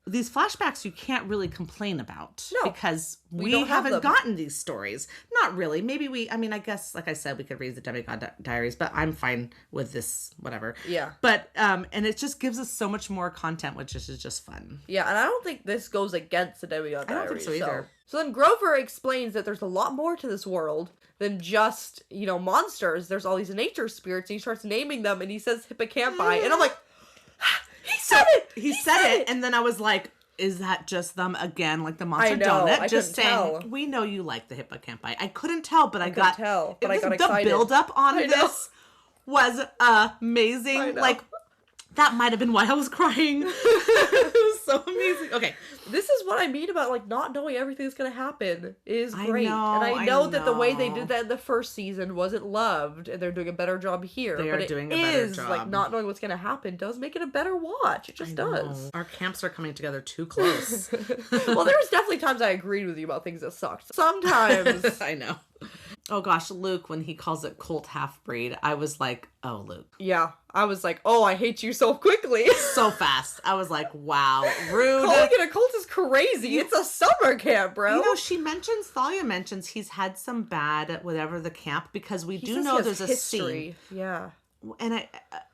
S1: these flashbacks you can't really complain about because we haven't gotten these stories. Not really. Maybe I guess, like I said, we could read the Demigod Diaries, but I'm fine with this, whatever.
S2: Yeah.
S1: But, and it just gives us so much more content, which is just fun.
S2: Yeah, and I don't think this goes against the Demigod Diaries.
S1: I don't think so either.
S2: So then Grover explains that there's a lot more to this world than just, monsters. There's all these nature spirits, and he starts naming them, and he says hippocampi, and I'm like, He said it,
S1: and then I was like, is that just them again, like the monster donut?
S2: I
S1: just saying,
S2: tell.
S1: We know you like the hippocampi. I couldn't tell, but I
S2: got excited.
S1: The build up on this was amazing. Like, that might have been why I was crying. It was so amazing. Okay.
S2: This is what I mean about, like, not knowing everything's gonna happen is great.
S1: I
S2: know that the way they
S1: know.
S2: did that in the first season wasn't loved, and they're doing a better job here.
S1: They
S2: but
S1: are doing a
S2: it
S1: better
S2: is,
S1: job.
S2: like, not knowing what's gonna happen does make it a better watch. It just does.
S1: Our camps are coming together too close.
S2: Well, there was definitely times I agreed with you about things that sucked. Sometimes.
S1: I know. Oh gosh, Luke, when he calls it Colt half-breed, I was like, oh, Luke.
S2: Yeah. I was like, oh, I hate you so quickly.
S1: So fast. I was like, wow, rude.
S2: Calling it a cult is crazy. It's a summer camp, bro.
S1: You know, Thalia mentions he's had some bad at whatever the camp, because we do know there's a scene.
S2: Yeah.
S1: And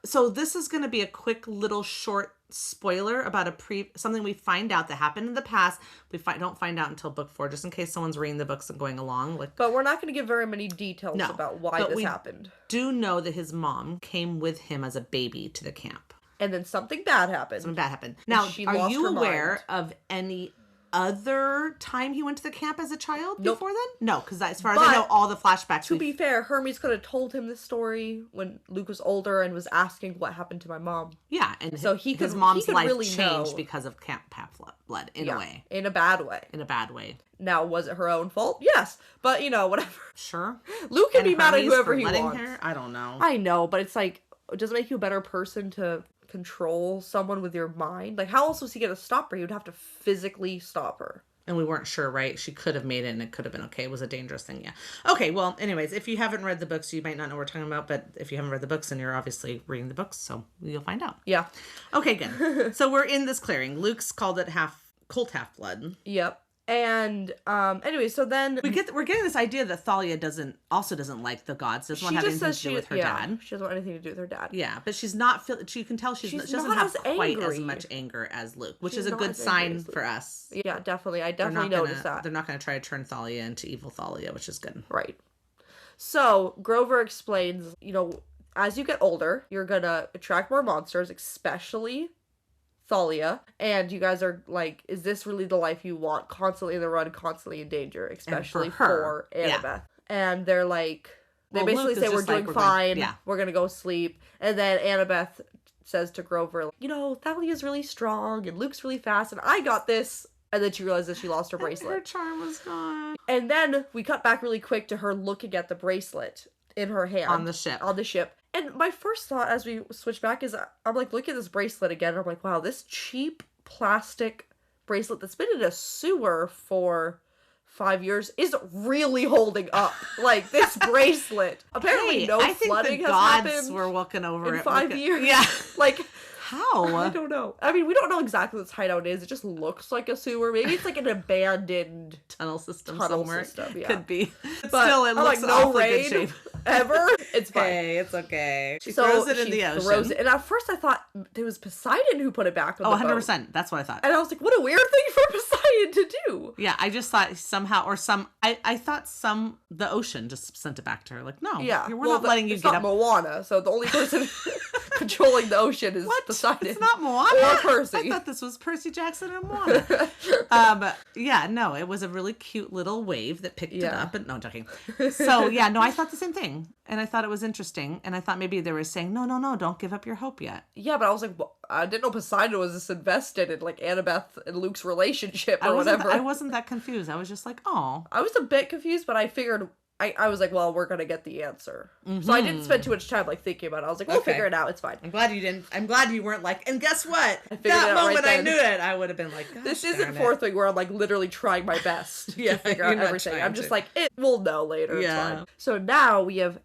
S1: so this is going to be a quick little short spoiler about something we find out that happened in the past. We don't find out until book 4, just in case someone's reading the books and going along.
S2: But we're not going to give very many details about why this happened.
S1: Do know that his mom came with him as a baby to the camp.
S2: And then something bad happened.
S1: Now, are you aware of any other time he went to the camp as a child before then? No, because as far as I know, all the flashbacks.
S2: To be fair, Hermes could have told him this story when Luke was older and was asking what happened to my mom.
S1: Yeah, and
S2: so his
S1: mom's life
S2: really
S1: changed because of camp blood in a way.
S2: In a bad way.
S1: In a bad way.
S2: Now, was it her own fault? Yes, but whatever.
S1: Sure.
S2: Luke can be mad at whoever he wants.
S1: Her? I don't know.
S2: I know, but it's like, does it make you a better person to control someone with your mind? Like, how else was he going to stop her? He would have to physically stop her.
S1: And we weren't sure, right? She could have made it and it could have been okay. It was a dangerous thing, yeah. Okay, well, anyways, if you haven't read the books, you might not know what we're talking about, but if you haven't read the books, then you're obviously reading the books, so you'll find out.
S2: Yeah.
S1: Okay, good. So we're in this clearing. Luke's called it Colt half-blood.
S2: Yep. And anyway, so then
S1: we're getting this idea that Thalia doesn't like the gods. Doesn't want to have anything to do with her dad.
S2: She doesn't want anything to do with her dad.
S1: Yeah, but she's not. You can tell she doesn't have quite as much anger as Luke, which is a good sign for us.
S2: Yeah, definitely. I definitely noticed that.
S1: They're not going to try to turn Thalia into evil Thalia, which is good.
S2: Right. So Grover explains, as you get older, you're gonna attract more monsters, especially Thalia, and you guys are like, is this really the life you want? Constantly in the run, constantly in danger, especially for Annabeth. Yeah. And they're like, they basically say, we're doing fine, we're gonna go sleep. And then Annabeth says to Grover, Thalia's really strong and Luke's really fast and I got this. And then she realizes she lost her bracelet.
S1: Her charm was gone.
S2: And then we cut back really quick to her looking at the bracelet in her hand.
S1: On the ship.
S2: And my first thought as we switch back is, I'm like, look at this bracelet again. And I'm like, wow, this cheap plastic bracelet that's been in a sewer for 5 years is really holding up. Like, this bracelet. Apparently flooding has happened.
S1: I think the gods were walking over
S2: in 5 years.
S1: Yeah.
S2: Like,
S1: how?
S2: I don't know. I mean, we don't know exactly what this hideout is. It just looks like a sewer. Maybe it's like an abandoned
S1: tunnel system somewhere.
S2: Yeah.
S1: Could be.
S2: But
S1: still, it looks
S2: like, no
S1: rain good shape.
S2: Ever. It's fine.
S1: Hey, it's okay. She throws it in the ocean.
S2: And at first I thought it was Poseidon who put it back on the
S1: 100%.
S2: boat.
S1: That's what I thought.
S2: And I was like, what a weird thing for Poseidon to do.
S1: Yeah, I just thought somehow, I thought the ocean just sent it back to her. Like, no, we're not letting you get up.
S2: It's not Moana, so the only person controlling the ocean is Poseidon.
S1: It's not Moana?
S2: Or Percy.
S1: I thought this was Percy Jackson and Moana. It was a really cute little wave that picked it up. But no, I'm joking. So, I thought the same thing. And I thought it was interesting. And I thought maybe they were saying, no, don't give up your hope yet.
S2: Yeah, but I was like, I didn't know Poseidon was this invested in, like, Annabeth and Luke's relationship or whatever.
S1: I wasn't that confused. I was just like, oh.
S2: I was a bit confused, but I figured... I was like, well, we're going to get the answer. Mm-hmm. So I didn't spend too much time, like, thinking about it. I was like, we'll figure it out. It's fine.
S1: I'm glad you didn't. I'm glad you weren't like, and guess what? That moment I knew it. I would have been like,
S2: this isn't Fourth Wing where I'm, like, literally trying my best to figure out everything. I'm just like, we'll know later. Yeah. It's fine. So now we have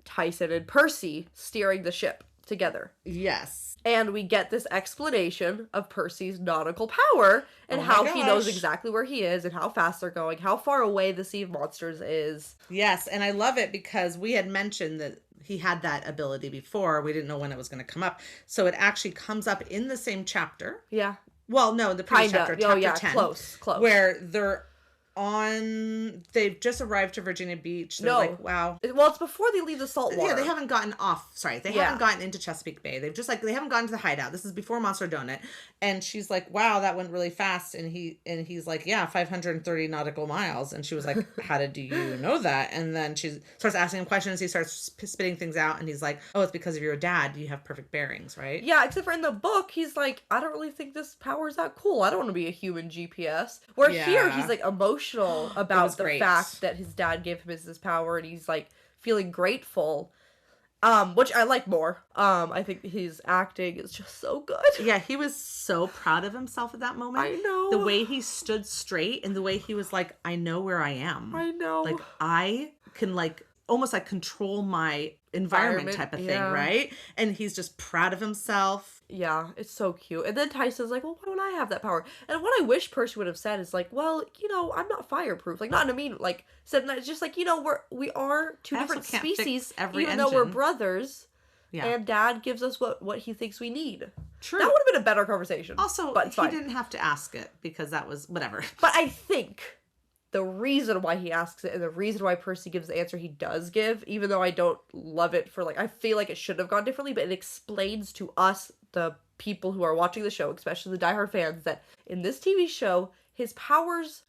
S2: Tyson and Percy steering the ship together.
S1: Yes.
S2: And we get this explanation of Percy's nautical power and how he knows exactly where he is and how fast they're going, how far away the Sea of Monsters is.
S1: Yes, and I love it because we had mentioned that he had that ability before. We didn't know when it was going to come up. So it actually comes up in the same chapter.
S2: Yeah.
S1: Well, no, the previous chapter, chapter 10.
S2: Close.
S1: Where they're they've just arrived to Virginia Beach. They're
S2: No.
S1: like, wow.
S2: Well, it's before they leave the salt water.
S1: Yeah, they haven't gotten off. Sorry, they haven't gotten into Chesapeake Bay. They've just they haven't gotten to the hideout. This is before Monster Donut. And she's like, wow, that went really fast. And he's like, yeah, 530 nautical miles. And she was like, how did you know that? And then she starts asking him questions. He starts spitting things out. And he's like, oh, it's because of your dad. You have perfect bearings, right?
S2: Yeah, except for in the book, he's like, I don't really think this power is that cool. I don't want to be a human GPS. Where here, he's like emotional about the fact that his dad gave him this power, and he's like feeling grateful. Which I like more. I think his acting is just so good.
S1: Yeah, he was so proud of himself at that moment.
S2: I know.
S1: The way he stood straight and the way he was like, I know where I am.
S2: I know.
S1: Like, I can almost control my environment type of thing, right? And he's just proud of himself.
S2: Yeah, it's so cute. And then Tyson's like, well, why don't I have that power? And what I wish Percy would have said is like, well, I'm not fireproof. Like, not in a mean, said, it's just like, we are two different species, even though we're brothers. Yeah. And Dad gives us what he thinks we need. True. That would have been a better conversation.
S1: Also, but he didn't have to ask it because that was whatever.
S2: But I think the reason why he asks it and the reason why Percy gives the answer he does give, even though I don't love it I feel like it should have gone differently, but it explains to us, the people who are watching the show, especially the diehard fans, that in this TV show, his powers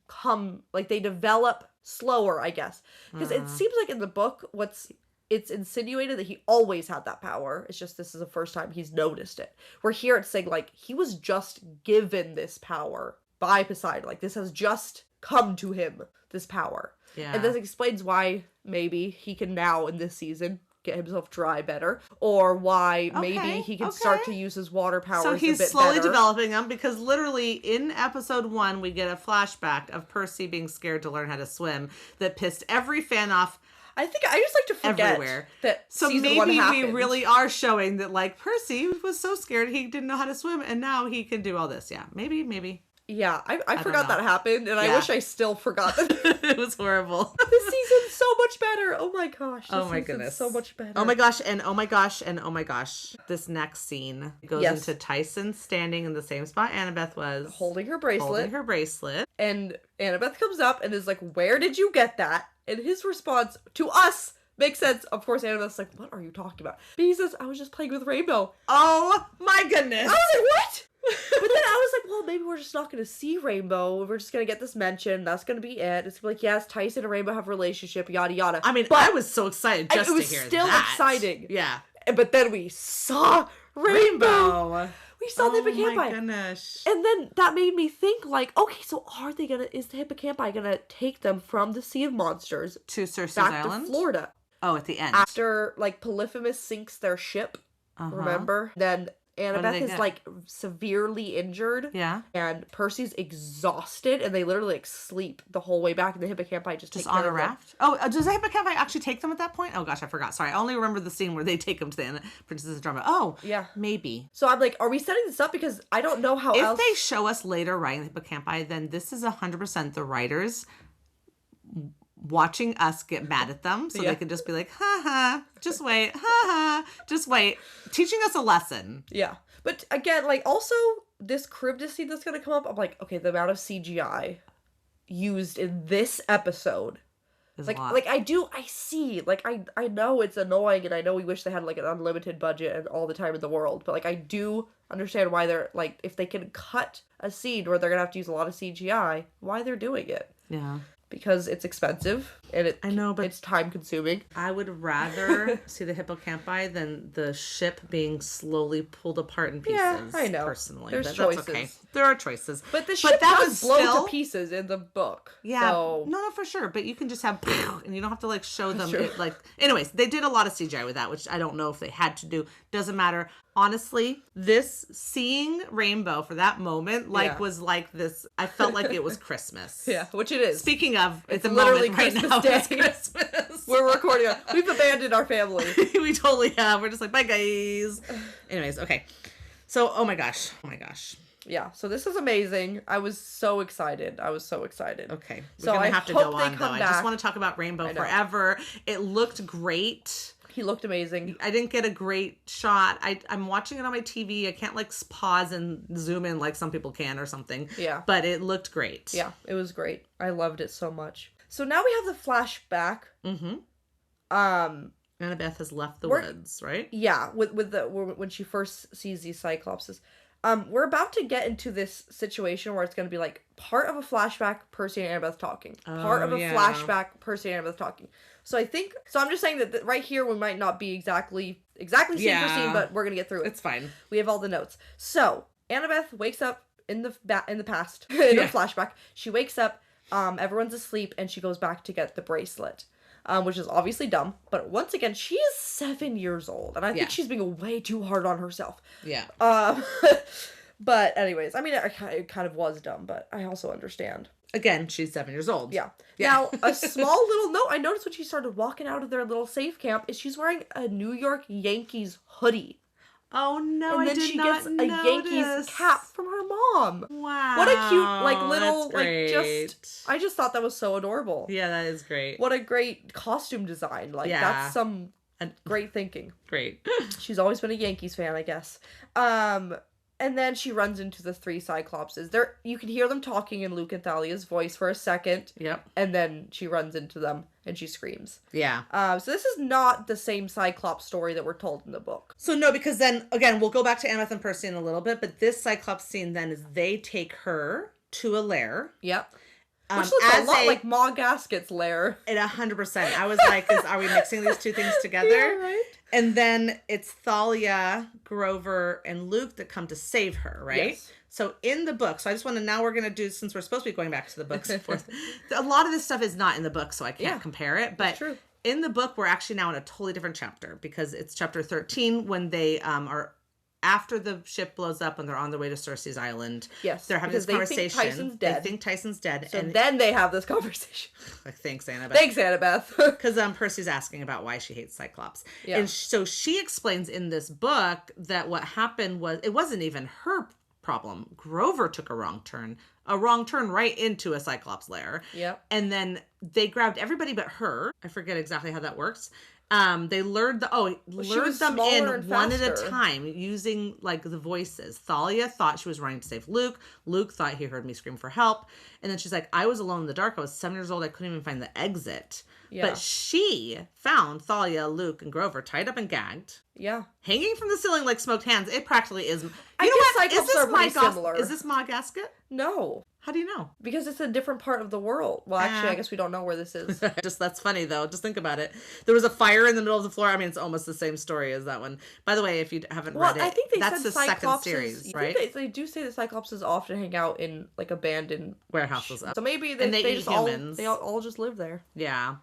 S2: they develop slower, I guess. Because it seems like in the book, it's insinuated that he always had that power. It's just this is the first time he's noticed it. Where here it's saying, he was just given this power by Poseidon. This has just come to him, this power. Yeah. And this explains why maybe he can now, in this season, get himself dry better, or why maybe he can start to use his water powers a bit better. So he's slowly
S1: developing them, because literally in episode 1, we get a flashback of Percy being scared to learn how to swim that pissed every fan off.
S2: I think I just like to forget everywhere. That so maybe we
S1: really are showing that Percy was so scared he didn't know how to swim, and now he can do all this. Yeah, maybe.
S2: Yeah, I forgot that happened, and I wish I still forgot that.
S1: It was horrible.
S2: This season's so much better. Oh my gosh.
S1: Oh my goodness.
S2: So much better.
S1: Oh my gosh, and oh my gosh, and oh my gosh. This next scene goes into Tyson standing in the same spot Annabeth was.
S2: Holding her bracelet. And Annabeth comes up and is like, where did you get that? And his response to us makes sense. Of course, Annabeth's like, what are you talking about? But he says, I was just playing with Rainbow.
S1: Oh my goodness.
S2: I was like, what? But then I was like, well, maybe we're just not going to see Rainbow. We're just going to get this mentioned. That's going to be it. It's going to be yes, Tyson and Rainbow have a relationship, yada, yada.
S1: I mean, but I was so excited just to hear that. It was still
S2: exciting.
S1: Yeah.
S2: But then we saw Rainbow. We saw the hippocampi. Oh my
S1: goodness.
S2: And then that made me think, okay, so is the hippocampi going to take them from the Sea of Monsters
S1: to Circe's
S2: back
S1: Island?
S2: To Florida?
S1: Oh, at the end.
S2: After, Polyphemus sinks their ship, remember? Then Annabeth is severely injured.
S1: Yeah.
S2: And Percy's exhausted, and they literally sleep the whole way back, and the hippocampi just
S1: on a raft. Oh, does the hippocampi actually take them at that point? Oh gosh, I forgot. Sorry, I only remember the scene where they take them to the Princess of Drama. Oh,
S2: yeah,
S1: maybe.
S2: So I'm like, are we setting this up because I don't know how
S1: if they show us later riding the hippocampi, then this is 100% the writers watching us get mad at them so they can just be like, ha ha, just wait, ha ha, just wait, teaching us a lesson.
S2: Yeah. But again, also this Charybdis scene that's gonna come up, I'm like, okay, the amount of CGI used in this episode is a lot. I know it's annoying, and I know we wish they had an unlimited budget and all the time in the world, but I do understand why they're if they can cut a scene where they're gonna have to use a lot of CGI, why they're doing it.
S1: Yeah.
S2: Because it's expensive and it's time consuming.
S1: I would rather see the hippocampi than the ship being slowly pulled apart in pieces. Yeah, I know. Personally,
S2: there's choices. That's okay.
S1: There are choices,
S2: but the ship does blow to pieces in the book.
S1: Yeah,
S2: so.
S1: No, for sure. But you can just have, and you don't have to show them. Anyways, they did a lot of CGI with that, which I don't know if they had to do. Doesn't matter. Honestly, seeing Rainbow for that moment, was this. I felt like it was Christmas.
S2: Yeah, which it is.
S1: Speaking of, it's a
S2: literally
S1: moment
S2: Christmas
S1: right now.
S2: Day.
S1: It's Christmas.
S2: We're recording. We've abandoned our family.
S1: We totally have. We're just like, bye guys. Anyways, okay. So, oh my gosh.
S2: Yeah, so this is amazing. I was so excited.
S1: Okay. We're going to have to go on, though. I just want to talk about Rainbow forever. It looked great.
S2: He looked amazing.
S1: I didn't get a great shot. I'm watching it on my TV. I can't like pause and zoom in like some people can or something.
S2: Yeah.
S1: But it looked great.
S2: Yeah, it was great. I loved it so much. So now we have the flashback.
S1: Annabeth has left the woods, right?
S2: Yeah, when she first sees these Cyclopses. We're about to get into this situation where it's going to be like part of a flashback, Percy and Annabeth talking. Part of a flashback, Percy and Annabeth talking. So I'm just saying that right here we might not be exactly scene for scene, but we're going to get through it.
S1: It's fine.
S2: We have all the notes. So, Annabeth wakes up in the past, in a flashback. She wakes up, everyone's asleep, and she goes back to get the bracelet. Which is obviously dumb, but once again, she is 7 years old, and I think she's being way too hard on herself.
S1: Yeah.
S2: But anyways, I mean, it kind of was dumb, but I also understand.
S1: Again, she's 7 years old.
S2: Yeah. Now, a small little note I noticed when she started walking out of their little safe camp is she's wearing a New York Yankees hoodie.
S1: Oh no!
S2: And then she gets a Yankees cap from her mom.
S1: Wow!
S2: What a cute, like little, like I just thought that was so adorable.
S1: Yeah, that is great.
S2: What a great costume design! Like that's some great thinking.
S1: Great.
S2: She's always been a Yankees fan, I guess. And then she runs into the 3 Cyclopses. You can hear them talking in Luke and Thalia's voice for a second.
S1: Yep.
S2: And then she runs into them and she screams.
S1: Yeah.
S2: So this is not the same Cyclops story that we're told in the book.
S1: So no, because then, again, we'll go back to Annabeth and Percy in a little bit, but this Cyclops scene then is they take her to a lair.
S2: Yep. Which looks a lot like Ma Gasket's lair.
S1: 100%. I was like, are we mixing these two things together?
S2: Yeah, right?
S1: And then it's Thalia, Grover, and Luke that come to save her, right?
S2: Yes.
S1: So in the book, so I just want to, now we're going to do, since we're supposed to be going back to the books, a lot of this stuff is not in the book, so I can't compare it. But
S2: true.
S1: In the book, we're actually now in a totally different chapter, because it's chapter 13 when they are after the ship blows up and they're on their way to Cersei's island.
S2: Yes.
S1: They're having this conversation.
S2: They think
S1: Tyson's dead.
S2: So and then they have this conversation.
S1: Thanks, Annabeth.
S2: Thanks, Annabeth.
S1: Because Percy's asking about why she hates Cyclops.
S2: Yeah.
S1: And so she explains in this book that what happened was, it wasn't even her problem. Grover took a wrong turn right into a Cyclops lair.
S2: Yep.
S1: And then they grabbed everybody but her. I forget exactly how that works. They lured them in one at a time using like the voices. Thalia thought she was running to save Luke. Luke thought he heard me scream for help. And then she's like, I was alone in the dark. I was 7 years old. I couldn't even find the exit. Yeah. But she found Thalia, Luke, and Grover tied up and gagged.
S2: Yeah.
S1: Hanging from the ceiling like smoked hands. It practically is. Is this Ma Gasket?
S2: No.
S1: How do you know?
S2: Because it's a different part of the world. Well, actually, I guess we don't know where this is.
S1: That's funny, though. Just think about it. There was a fire in the middle of the floor. I mean, it's almost the same story as that one. By the way, if you haven't read it,
S2: I think
S1: that's the second series, right?
S2: They do say that Cyclopses often hang out in, like, abandoned
S1: warehouses.
S2: So maybe they
S1: eat humans.
S2: They all just live there.
S1: Yeah.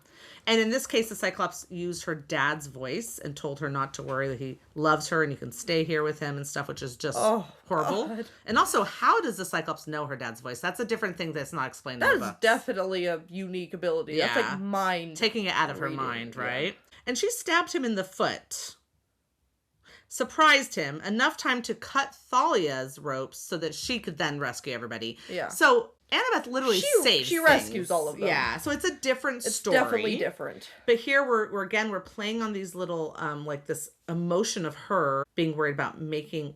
S1: And in this case, the Cyclops used her dad's voice and told her not to worry, that he loves her and you can stay here with him and stuff, which is just horrible. God. And also, how does the Cyclops know her dad's voice? That's a different thing that's not explained in the book.
S2: That is definitely a unique ability. Yeah. That's like mind.
S1: Taking it out of her mind, right? Yeah. And she stabbed him in the foot. Surprised him. Enough time to cut Thalia's ropes so that she could then rescue everybody. Yeah. So Annabeth literally saves
S2: She rescues all of them.
S1: Yeah, so it's a different story.
S2: It's definitely different.
S1: But here we're playing on these little like this emotion of her being worried about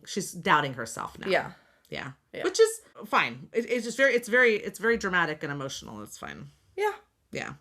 S1: she's doubting herself now. Yeah. Which is fine. It's just it's very dramatic and emotional. It's fine. Yeah.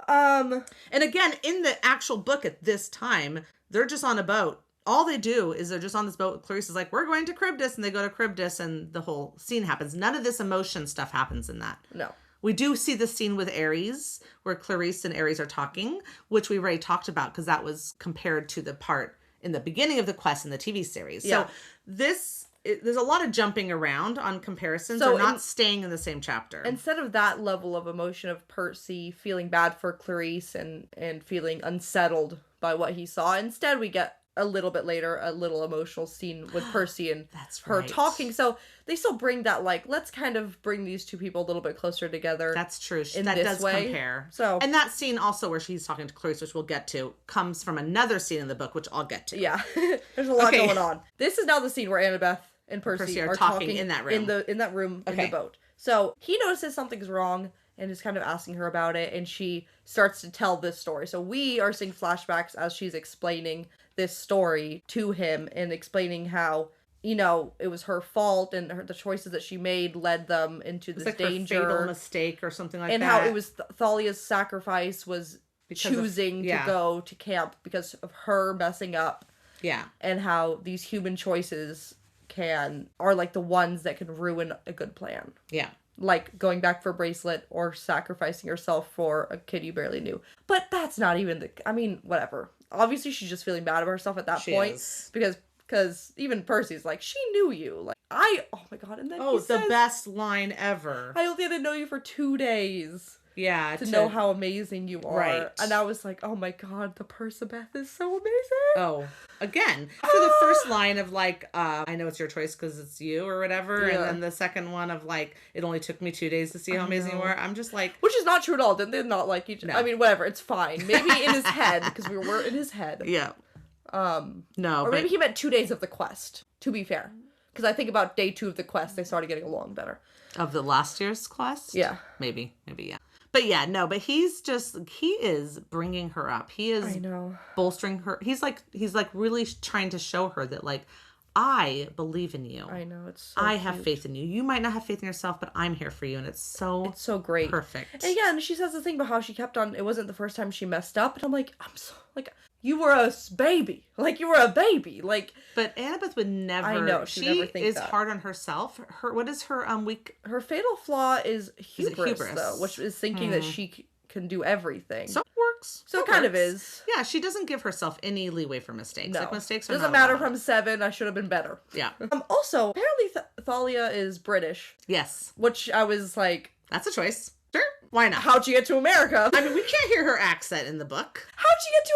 S1: And again, in the actual book at this time, they're just on a boat. All they do is they're just on this boat. Clarice is like, we're going to Charybdis, and they go to Charybdis, and the whole scene happens. None of this emotion stuff happens in that. No. We do see the scene with Ares, where Clarice and Ares are talking, which we already talked about, because that was compared to the part in the beginning of the quest in the TV series. Yeah. So there's a lot of jumping around on comparisons. So they're not staying in the same chapter. Instead
S2: of that level of emotion of Percy feeling bad for Clarice and feeling unsettled by what he saw, instead we get a little bit later, a little emotional scene with Percy and her talking. So they still bring that, like, let's kind of bring these two people a little bit closer together.
S1: That's true. That does compare. So, and that scene also where she's talking to Clarice, which we'll get to, comes from another scene in the book, which I'll get to. Yeah.
S2: There's a lot going on. This is now the scene where Annabeth and Percy are talking in that room. In that room in the boat. So he notices something's wrong and is kind of asking her about it, and she starts to tell this story. So we are seeing flashbacks as she's explaining this story to him and explaining how, it was her fault and the choices that she made led them into this danger.
S1: Her fatal mistake or something like that.
S2: And how it was Thalia's sacrifice was choosing to go to camp because of her messing up.
S1: Yeah.
S2: And how these human choices are like the ones that can ruin a good plan.
S1: Yeah.
S2: Like going back for a bracelet or sacrificing yourself for a kid you barely knew. But that's not even whatever. Obviously, she's just feeling bad about herself at that point. Is. Because even Percy's like, she knew you. Like, oh my God. And then he says,
S1: the best line ever.
S2: I only had to know you for 2 days.
S1: Yeah.
S2: To know how amazing you are.
S1: Right.
S2: And I was like, oh my God, the Percabeth is so amazing.
S1: Oh, again, after the first line of like, I know it's your choice because it's you or whatever. Yeah. And then the second one of like, it only took me 2 days to see how amazing you were. I'm just like.
S2: Which is not true at all. They're not like each other. No. I mean, whatever. It's fine. Maybe in his head, because we were in his head.
S1: Yeah. No.
S2: Or maybe he meant 2 days of the quest, to be fair. Because I think about day 2 of the quest, they started getting along better.
S1: Of the last year's quest?
S2: Yeah.
S1: Maybe, yeah. But yeah, no, but he is bringing her up. He is bolstering her. He's like really trying to show her that like, I believe in you.
S2: I know, it's so
S1: I have faith in you. You might not have faith in yourself, but I'm here for you. And it's so
S2: great.
S1: Perfect.
S2: And again, she says the thing about how she kept on, it wasn't the first time she messed up. And I'm like, you were a baby. Like, you were a baby. Like.
S1: But Annabeth would never. I know. She never think is that. Hard on herself. What is her weak?
S2: Her fatal flaw is hubris, though, which is thinking that she can do everything.
S1: So it works.
S2: So it kind of is.
S1: Yeah, she doesn't give herself any leeway for mistakes.
S2: No.
S1: Like, mistakes are
S2: doesn't matter if I'm 7. I should have been better.
S1: Yeah.
S2: Also, apparently Thalia is British.
S1: Yes.
S2: Which I was like.
S1: That's a choice. Sure. Why not?
S2: How'd you get to America?
S1: I mean, we can't hear her accent in the book.
S2: How'd you get to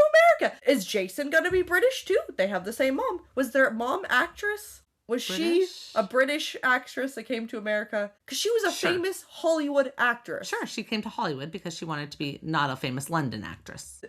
S2: America? Is Jason gonna be British too? They have the same mom. Was their mom actress? Was she a British actress that came to America? Because she was a famous Hollywood actress.
S1: Sure, she came to Hollywood because she wanted to be not a famous London actress.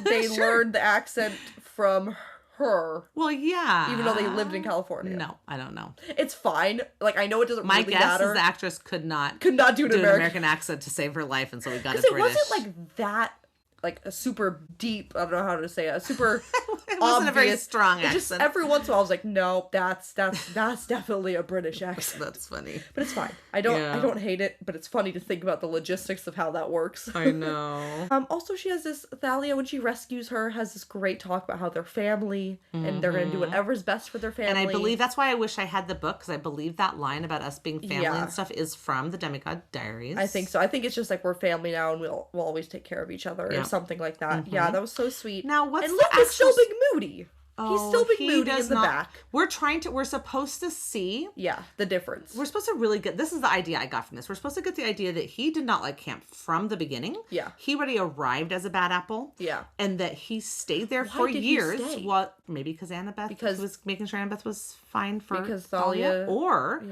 S2: They learned the accent from her.
S1: Well, yeah.
S2: Even though they lived in California.
S1: No, I don't know.
S2: It's fine. Like, I know it doesn't
S1: really matter. My guess is the actress could not do an American accent to save her life, and so we got a British. Because
S2: it wasn't like that, like a super deep, I don't know how to say it, a super
S1: it wasn't a very strong accent.
S2: Just every once in a while I was like, no, that's definitely a British accent.
S1: That's funny.
S2: But it's fine. I don't hate it, but it's funny to think about the logistics of how that works.
S1: I know.
S2: Also, she has this, Thalia, when she rescues her, has this great talk about how they're family, and they're going to do whatever's best for their family.
S1: And I believe that's why I wish I had the book, because I believe that line about us being family and stuff is from the Demigod Diaries.
S2: I think so. I think it's just like we're family now, and we'll always take care of each other, or something like that. Yeah, that was so sweet.
S1: Now, what's
S2: and Luke is still big moody. He's still big moody in the back.
S1: We're supposed to see.
S2: Yeah, the difference.
S1: We're supposed to really get, this is the idea I got from this. We're supposed to get the idea that he did not like camp from the beginning.
S2: Yeah.
S1: He already arrived as a bad apple.
S2: Yeah.
S1: And that he stayed there for years. Well, maybe because he was making sure Annabeth was fine for Thalia. Or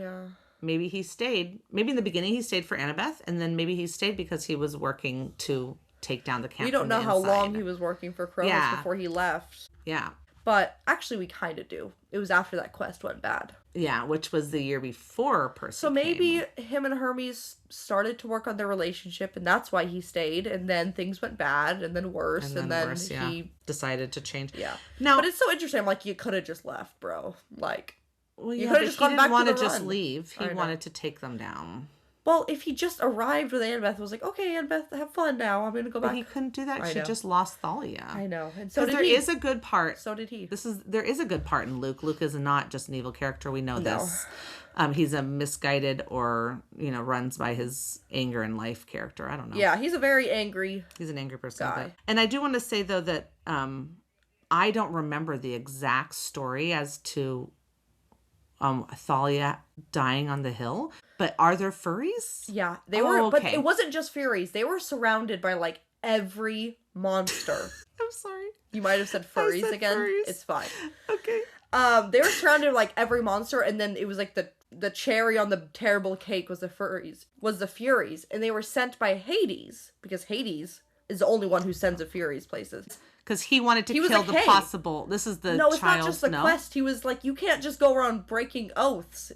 S1: maybe he stayed, maybe in the beginning he stayed for Annabeth, and then maybe he stayed because he was working to take down the camp.
S2: We don't know how long he was working for Cronus before he left.
S1: Yeah.
S2: But actually we kind of do. It was after that quest went bad.
S1: Yeah, which was the year before Percy
S2: So maybe him and Hermes started to work on their relationship, and that's why he stayed, and then things went bad, and then worse, and then he
S1: decided to change.
S2: Yeah.
S1: Now,
S2: but it's so interesting. I'm like, you could have just left, bro. Like,
S1: you could have just gone back to the run. He didn't want to just leave. He wanted to take them down.
S2: Well, if he just arrived with Annabeth, was like, okay, Annabeth, have fun now. I'm going to go back.
S1: But he couldn't do that. She just lost Thalia.
S2: I know. And so did
S1: there is a good part.
S2: So did he.
S1: There is a good part in Luke. Luke is not just an evil character. We know this. He's a misguided or, runs by his anger in life character. I don't know.
S2: Yeah, he's a very angry
S1: He's an angry person. And I do want to say, though, that I don't remember the exact story as to Thalia dying on the hill. But are there furries?
S2: Yeah, they were. Okay. But it wasn't just furries. They were surrounded by like every monster.
S1: I'm sorry.
S2: You might have said furries again. Furries. It's fine.
S1: Okay.
S2: They were surrounded by like every monster, and then it was like the cherry on the terrible cake was the Furies, and they were sent by Hades because Hades is the only one who sends the Furies places.
S1: Because he wanted to kill the possible. This is the
S2: No, it's not just the quest. He was like, you can't just go around breaking oaths.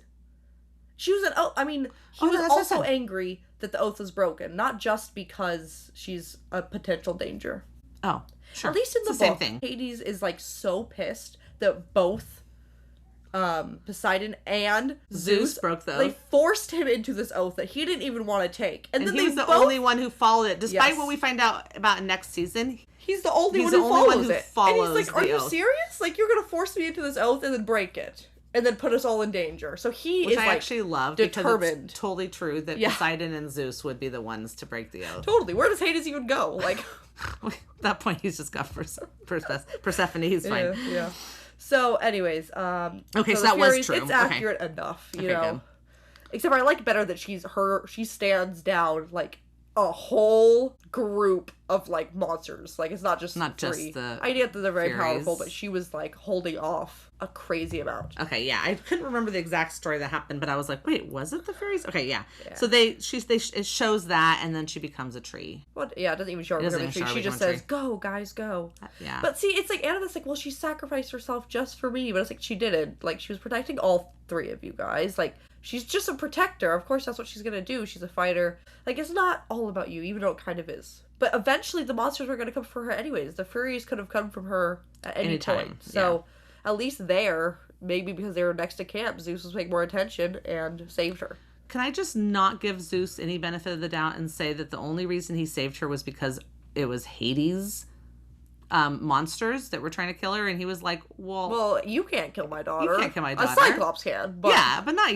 S2: She was he was also angry that the oath was broken, not just because she's a potential danger.
S1: Oh, sure.
S2: At least in the book, Hades is like so pissed that both Poseidon and Zeus
S1: broke the oath.
S2: They forced him into this oath that he didn't even want to take. And then
S1: he was the only one who followed it, despite what we find out about next season.
S2: He's the only one who follows it. And he's like, are you serious? Like, you're going to force me into this oath and then break it. And then put us all in danger. So he is, I actually love determined.
S1: Because it's totally true that Poseidon and Zeus would be the ones to break the oath.
S2: Totally. Where does Hades even go? Like,
S1: at that point, he's just got Persephone. He's fine.
S2: Yeah. So, anyways,
S1: okay, so that was true.
S2: It's accurate enough, you know. Good. Except I like better that she stands down like a whole group of like monsters. Like, it's not just three. I get that they're very powerful, but she was like holding off a crazy amount.
S1: Okay, yeah, I couldn't remember the exact story that happened, but I was like, wait, was it the fairies? Okay, yeah. So it shows that, and then she becomes a tree.
S2: Well, yeah, it doesn't even show her becoming a tree. She just says, "Go, guys, go."
S1: Yeah.
S2: But see, it's like Anna that's like, well, she sacrificed herself just for me, but it's like she didn't. Like, she was protecting all three of you guys. Like, she's just a protector. Of course, that's what she's gonna do. She's a fighter. Like, it's not all about you, even though it kind of is. But eventually, the monsters were gonna come for her anyways. The Furies could have come from her at any point. So. Yeah. At least there, maybe because they were next to camp, Zeus was paying more attention and saved her.
S1: Can I just not give Zeus any benefit of the doubt and say that the only reason he saved her was because it was Hades' monsters that were trying to kill her, and he was like, well,
S2: you can't kill my daughter.
S1: You can't kill my daughter.
S2: A Cyclops can. But...
S1: Yeah, but not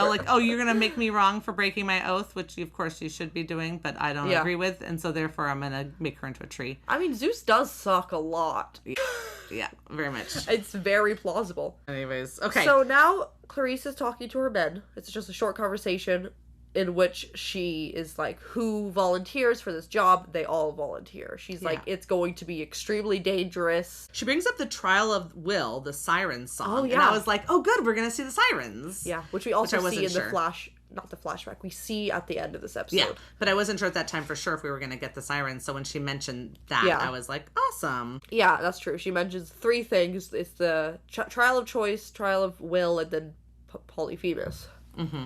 S1: like, oh, you're going to make me wrong for breaking my oath, which of course you should be doing, but I don't agree with, and so therefore I'm going to make her into a tree.
S2: I mean, Zeus does suck a lot.
S1: Yeah, very much.
S2: It's very plausible.
S1: Anyways, okay.
S2: So now Clarice is talking to her men. It's just a short conversation in which she is like, who volunteers for this job? They all volunteer. She's like, it's going to be extremely dangerous.
S1: She brings up the Trial of Will, the siren song. Oh, yeah. And I was like, oh, good, we're going to see the sirens.
S2: Yeah, which we also see in not the flashback, we see at the end of this episode.
S1: Yeah, but I wasn't sure at that time for sure if we were going to get the sirens, so when she mentioned that, I was like, awesome.
S2: Yeah, that's true. She mentions three things. It's the Trial of Choice, Trial of Will, and then Polyphemus.
S1: Mm-hmm.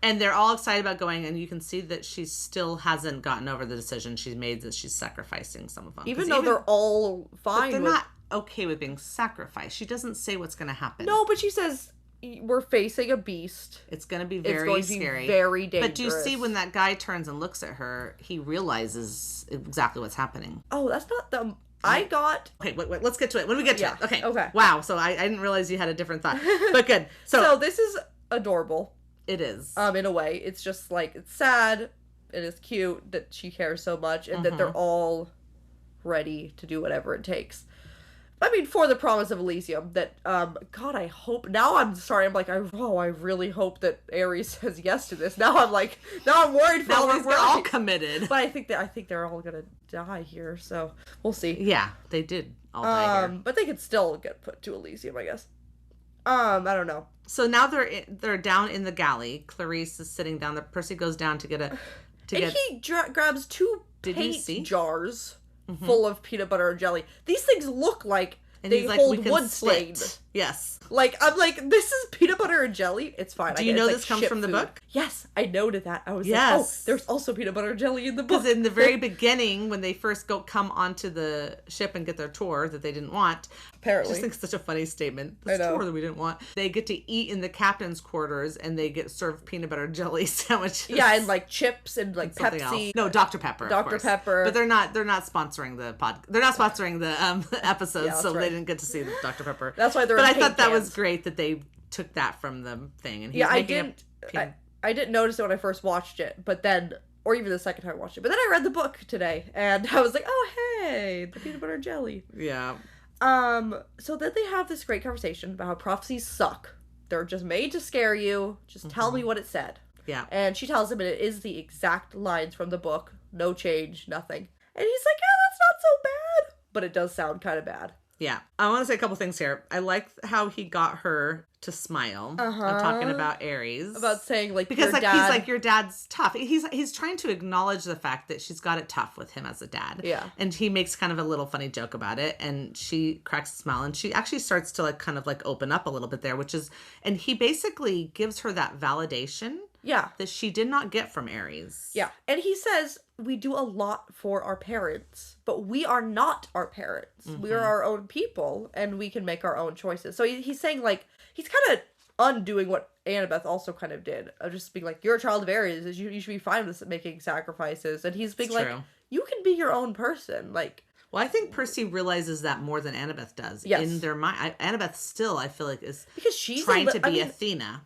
S1: And they're all excited about going, and you can see that she still hasn't gotten over the decision she's made that she's sacrificing some of them.
S2: Even though they're all fine.
S1: But they're not okay with being sacrificed. She doesn't say what's going to happen.
S2: No, but she says, we're facing a beast.
S1: It's going to be very scary.
S2: Very dangerous.
S1: But do you see when that guy turns and looks at her, he realizes exactly what's happening.
S2: Oh, that's not the... I got...
S1: Okay, wait, let's get to it. When we get to it.
S2: Okay.
S1: Wow, so I didn't realize you had a different thought. But good.
S2: So this is adorable.
S1: It is.
S2: In a way. It's just like, it's sad. It is cute that she cares so much and that they're all ready to do whatever it takes. I mean, for the promise of Elysium, that, God, I hope, now I'm sorry, I'm like, I really hope that Ares says yes to this. Now I'm worried for all these guys.
S1: We're all committed.
S2: But I think they're all gonna die here, so we'll see.
S1: Yeah, they did all die here.
S2: But they could still get put to Elysium, I guess. I don't know.
S1: So now they're down in the galley. Clarice is sitting down there. Percy goes down to get
S2: he grabs two paint jars full of peanut butter and jelly. These things look like they hold wood stain.
S1: Yes.
S2: Like, I'm like, this is peanut butter and jelly. It's fine.
S1: Do you know this comes from the book?
S2: Yes, I noted that. I was like, oh, there's also peanut butter and jelly in the book.
S1: Because in the very beginning, when they first come onto the ship and get their tour that they didn't want,
S2: apparently.
S1: I just think it's such a funny statement. This tour that we didn't want. They get to eat in the captain's quarters, and they get served peanut butter and jelly sandwiches.
S2: Yeah, and like chips and like
S1: and
S2: Pepsi.
S1: Else. No, Dr. Pepper.
S2: Dr. Pepper.
S1: But they're not sponsoring the They're not sponsoring the episodes, so they didn't get to see the Dr. Pepper.
S2: That's why they're.
S1: But I thought that was great that they took that from the thing. And
S2: I didn't notice it when I first watched it, but then, or even the second time I watched it. But then I read the book today, and I was like, oh hey, the peanut butter and jelly.
S1: Yeah.
S2: So then they have this great conversation about how prophecies suck. They're just made to scare you. Just tell me what it said.
S1: Yeah.
S2: And she tells him, and it is the exact lines from the book. No change, nothing. And he's like, yeah, that's not so bad. But it does sound kind of bad.
S1: Yeah. I want to say a couple things here. I like how he got her to smile. I'm talking about Aries.
S2: About saying, like,
S1: because
S2: your
S1: like
S2: dad...
S1: he's like, your dad's tough. He's trying to acknowledge the fact that she's got it tough with him as a dad.
S2: Yeah.
S1: And he makes kind of a little funny joke about it, and she cracks a smile, and she actually starts to like kind of like open up a little bit there, and he basically gives her that validation.
S2: Yeah.
S1: That she did not get from Aries.
S2: Yeah. And he says, we do a lot for our parents, but we are not our parents. Mm-hmm. We are our own people, and we can make our own choices. So he's saying, like, he's kind of undoing what Annabeth also kind of did. Of just being like, you're a child of Aries. You should be fine with making sacrifices. And he's being like, you can be your own person. Like...
S1: Well, I think Percy realizes that more than Annabeth does.
S2: Yes.
S1: In their mind. Annabeth still, I feel like, is
S2: because she's
S1: trying to be Athena.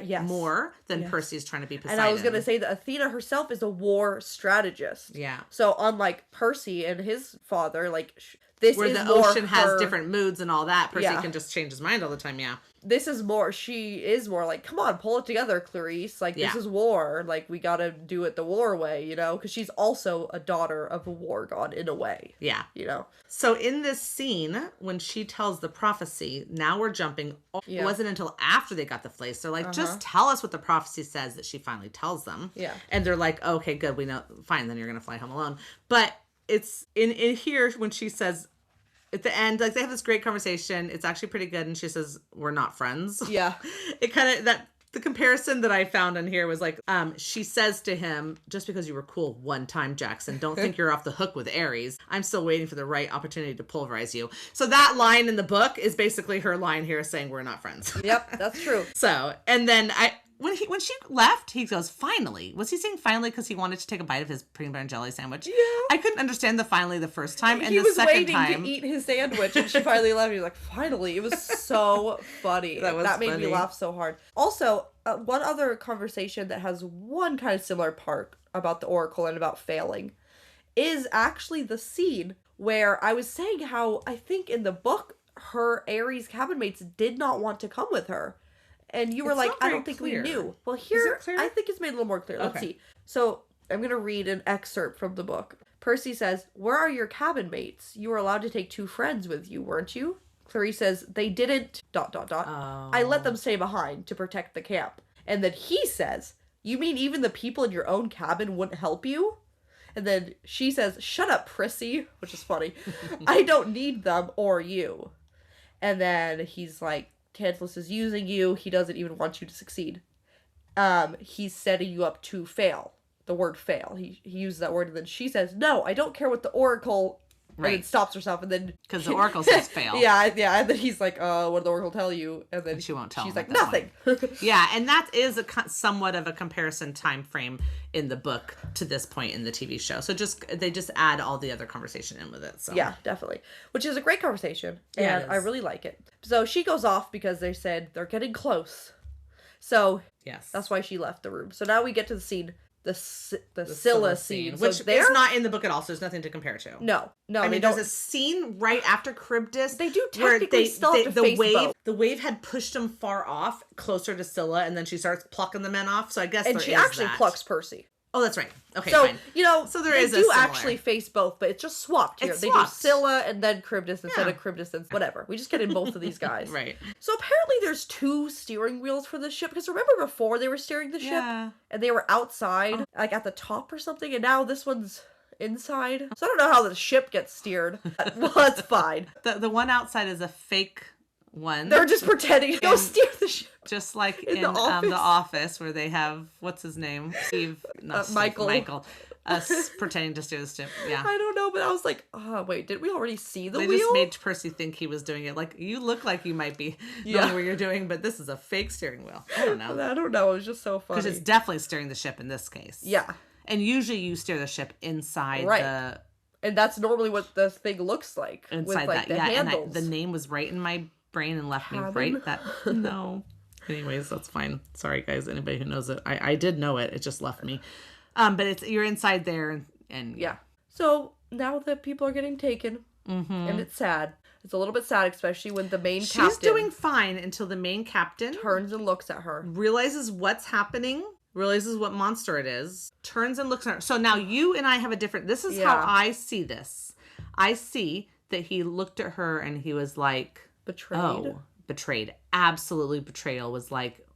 S2: Yes.
S1: More than Percy's trying to be Poseidon.
S2: And I was going to say that Athena herself is a war strategist.
S1: Yeah.
S2: So unlike Percy and his father, like, this
S1: where
S2: is
S1: the
S2: more
S1: ocean has different moods and all that, Percy
S2: Yeah.
S1: can just change his mind all the time, yeah.
S2: This is more, she is more like, come on, pull it together, Clarice. Like, this is war. Like, we gotta do it the war way, you know? Because she's also a daughter of a war god in a way.
S1: Yeah.
S2: You know?
S1: So in this scene, when she tells the prophecy, now we're jumping. It wasn't until after they got the fleece. They're like, just tell us what the prophecy says, that she finally tells them.
S2: Yeah.
S1: And they're like, okay, good, we know. Fine, then you're gonna fly home alone. But it's in here when she says... At the end, like, they have this great conversation. It's actually pretty good. And she says, we're not friends.
S2: Yeah.
S1: It kind of, the comparison that I found on here was like, she says to him, just because you were cool one time, Jackson, don't think you're off the hook with Aries. I'm still waiting for the right opportunity to pulverize you. So that line in the book is basically her line here saying we're not friends.
S2: Yep, that's true.
S1: So, and then when she left, he goes, finally. Was he saying finally because he wanted to take a bite of his peanut butter and jelly sandwich? Yeah. I couldn't understand the finally the first time, and the second time...
S2: He was waiting to eat his sandwich, and she finally left. He was like, finally. It was so funny. That made me laugh so hard. Also, one other conversation that has one kind of similar part about the Oracle and about failing is actually the scene where I was saying how I think in the book, her Aries cabin mates did not want to come with her. And you were like, I don't think we knew. Well, here, I think it's made a little more clear. Let's see. So, I'm going to read an excerpt from the book. Percy says, where are your cabin mates? You were allowed to take 2 friends with you, weren't you? Clarice says, they didn't... ...
S1: Oh.
S2: I let them stay behind to protect the camp. And then he says, you mean even the people in your own cabin wouldn't help you? And then she says, shut up, Percy, which is funny. I don't need them or you. And then he's like, Tantalus is using you. He doesn't even want you to succeed. He's setting you up to fail. The word fail. He used that word, and then she says, no, I don't care what the Oracle... Right. And then stops herself, and then...
S1: Because the Oracle says fail.
S2: Yeah, and then he's like, what did the Oracle tell you? And then
S1: she won't tell
S2: she's
S1: him
S2: like, nothing.
S1: Yeah, and that is somewhat of a comparison time frame in the book to this point in the TV show. So they just add all the other conversation in with it. So
S2: yeah, definitely. Which is a great conversation, and I really like it. So she goes off because they said they're getting close. So yes, that's why she left the room. So now we get to the scene... The Scylla scene.
S1: Which is not in the book at all, so there's nothing to compare to.
S2: No.
S1: I mean, there's a scene right after Charybdis.
S2: They do technically still have to face both.
S1: The wave had pushed them far off, closer to Scylla, and then she starts plucking the men off, so I guess
S2: and she actually plucks Percy.
S1: Oh, that's right. Okay,
S2: so,
S1: fine.
S2: So they do actually face both, but it's just swapped here. They do Scylla and then Charybdis instead of Charybdis and whatever. We just get in both of these guys.
S1: Right.
S2: So apparently there's 2 steering wheels for the ship, because remember before they were steering the ship and they were outside, like at the top or something, and now this one's inside. So I don't know how the ship gets steered. Well, it's fine.
S1: The one outside is a fake one.
S2: They're just pretending to go steer the ship.
S1: Just like in the office where they have, what's his name? Steve, Michael. Us pretending to steer the ship. Yeah.
S2: I don't know, but I was like, oh, wait, did we already see the wheel?
S1: They just made Percy think he was doing it. Like, you look like you might be knowing what you're doing, but this is a fake steering wheel. I don't know.
S2: It was just so funny.
S1: Because it's definitely steering the ship in this case.
S2: Yeah.
S1: And usually you steer the ship inside the...
S2: And that's normally what the thing looks like.
S1: Inside
S2: with, the handles.
S1: And the name was right in my brain and left me right no. Anyways, that's fine. Sorry, guys. Anybody who knows it, I did know it. It just left me. But you're inside there, and
S2: yeah. So now that people are getting taken, and it's sad. It's a little bit sad, especially when the main captain...
S1: She's doing fine until the main captain...
S2: turns and looks at her.
S1: Realizes what's happening. Realizes what monster it is. Turns and looks at her. So now you and I have a different... This is how I see this. I see that he looked at her and he was like...
S2: Betrayed?
S1: Oh, betrayed. Absolutely betrayal. Was like,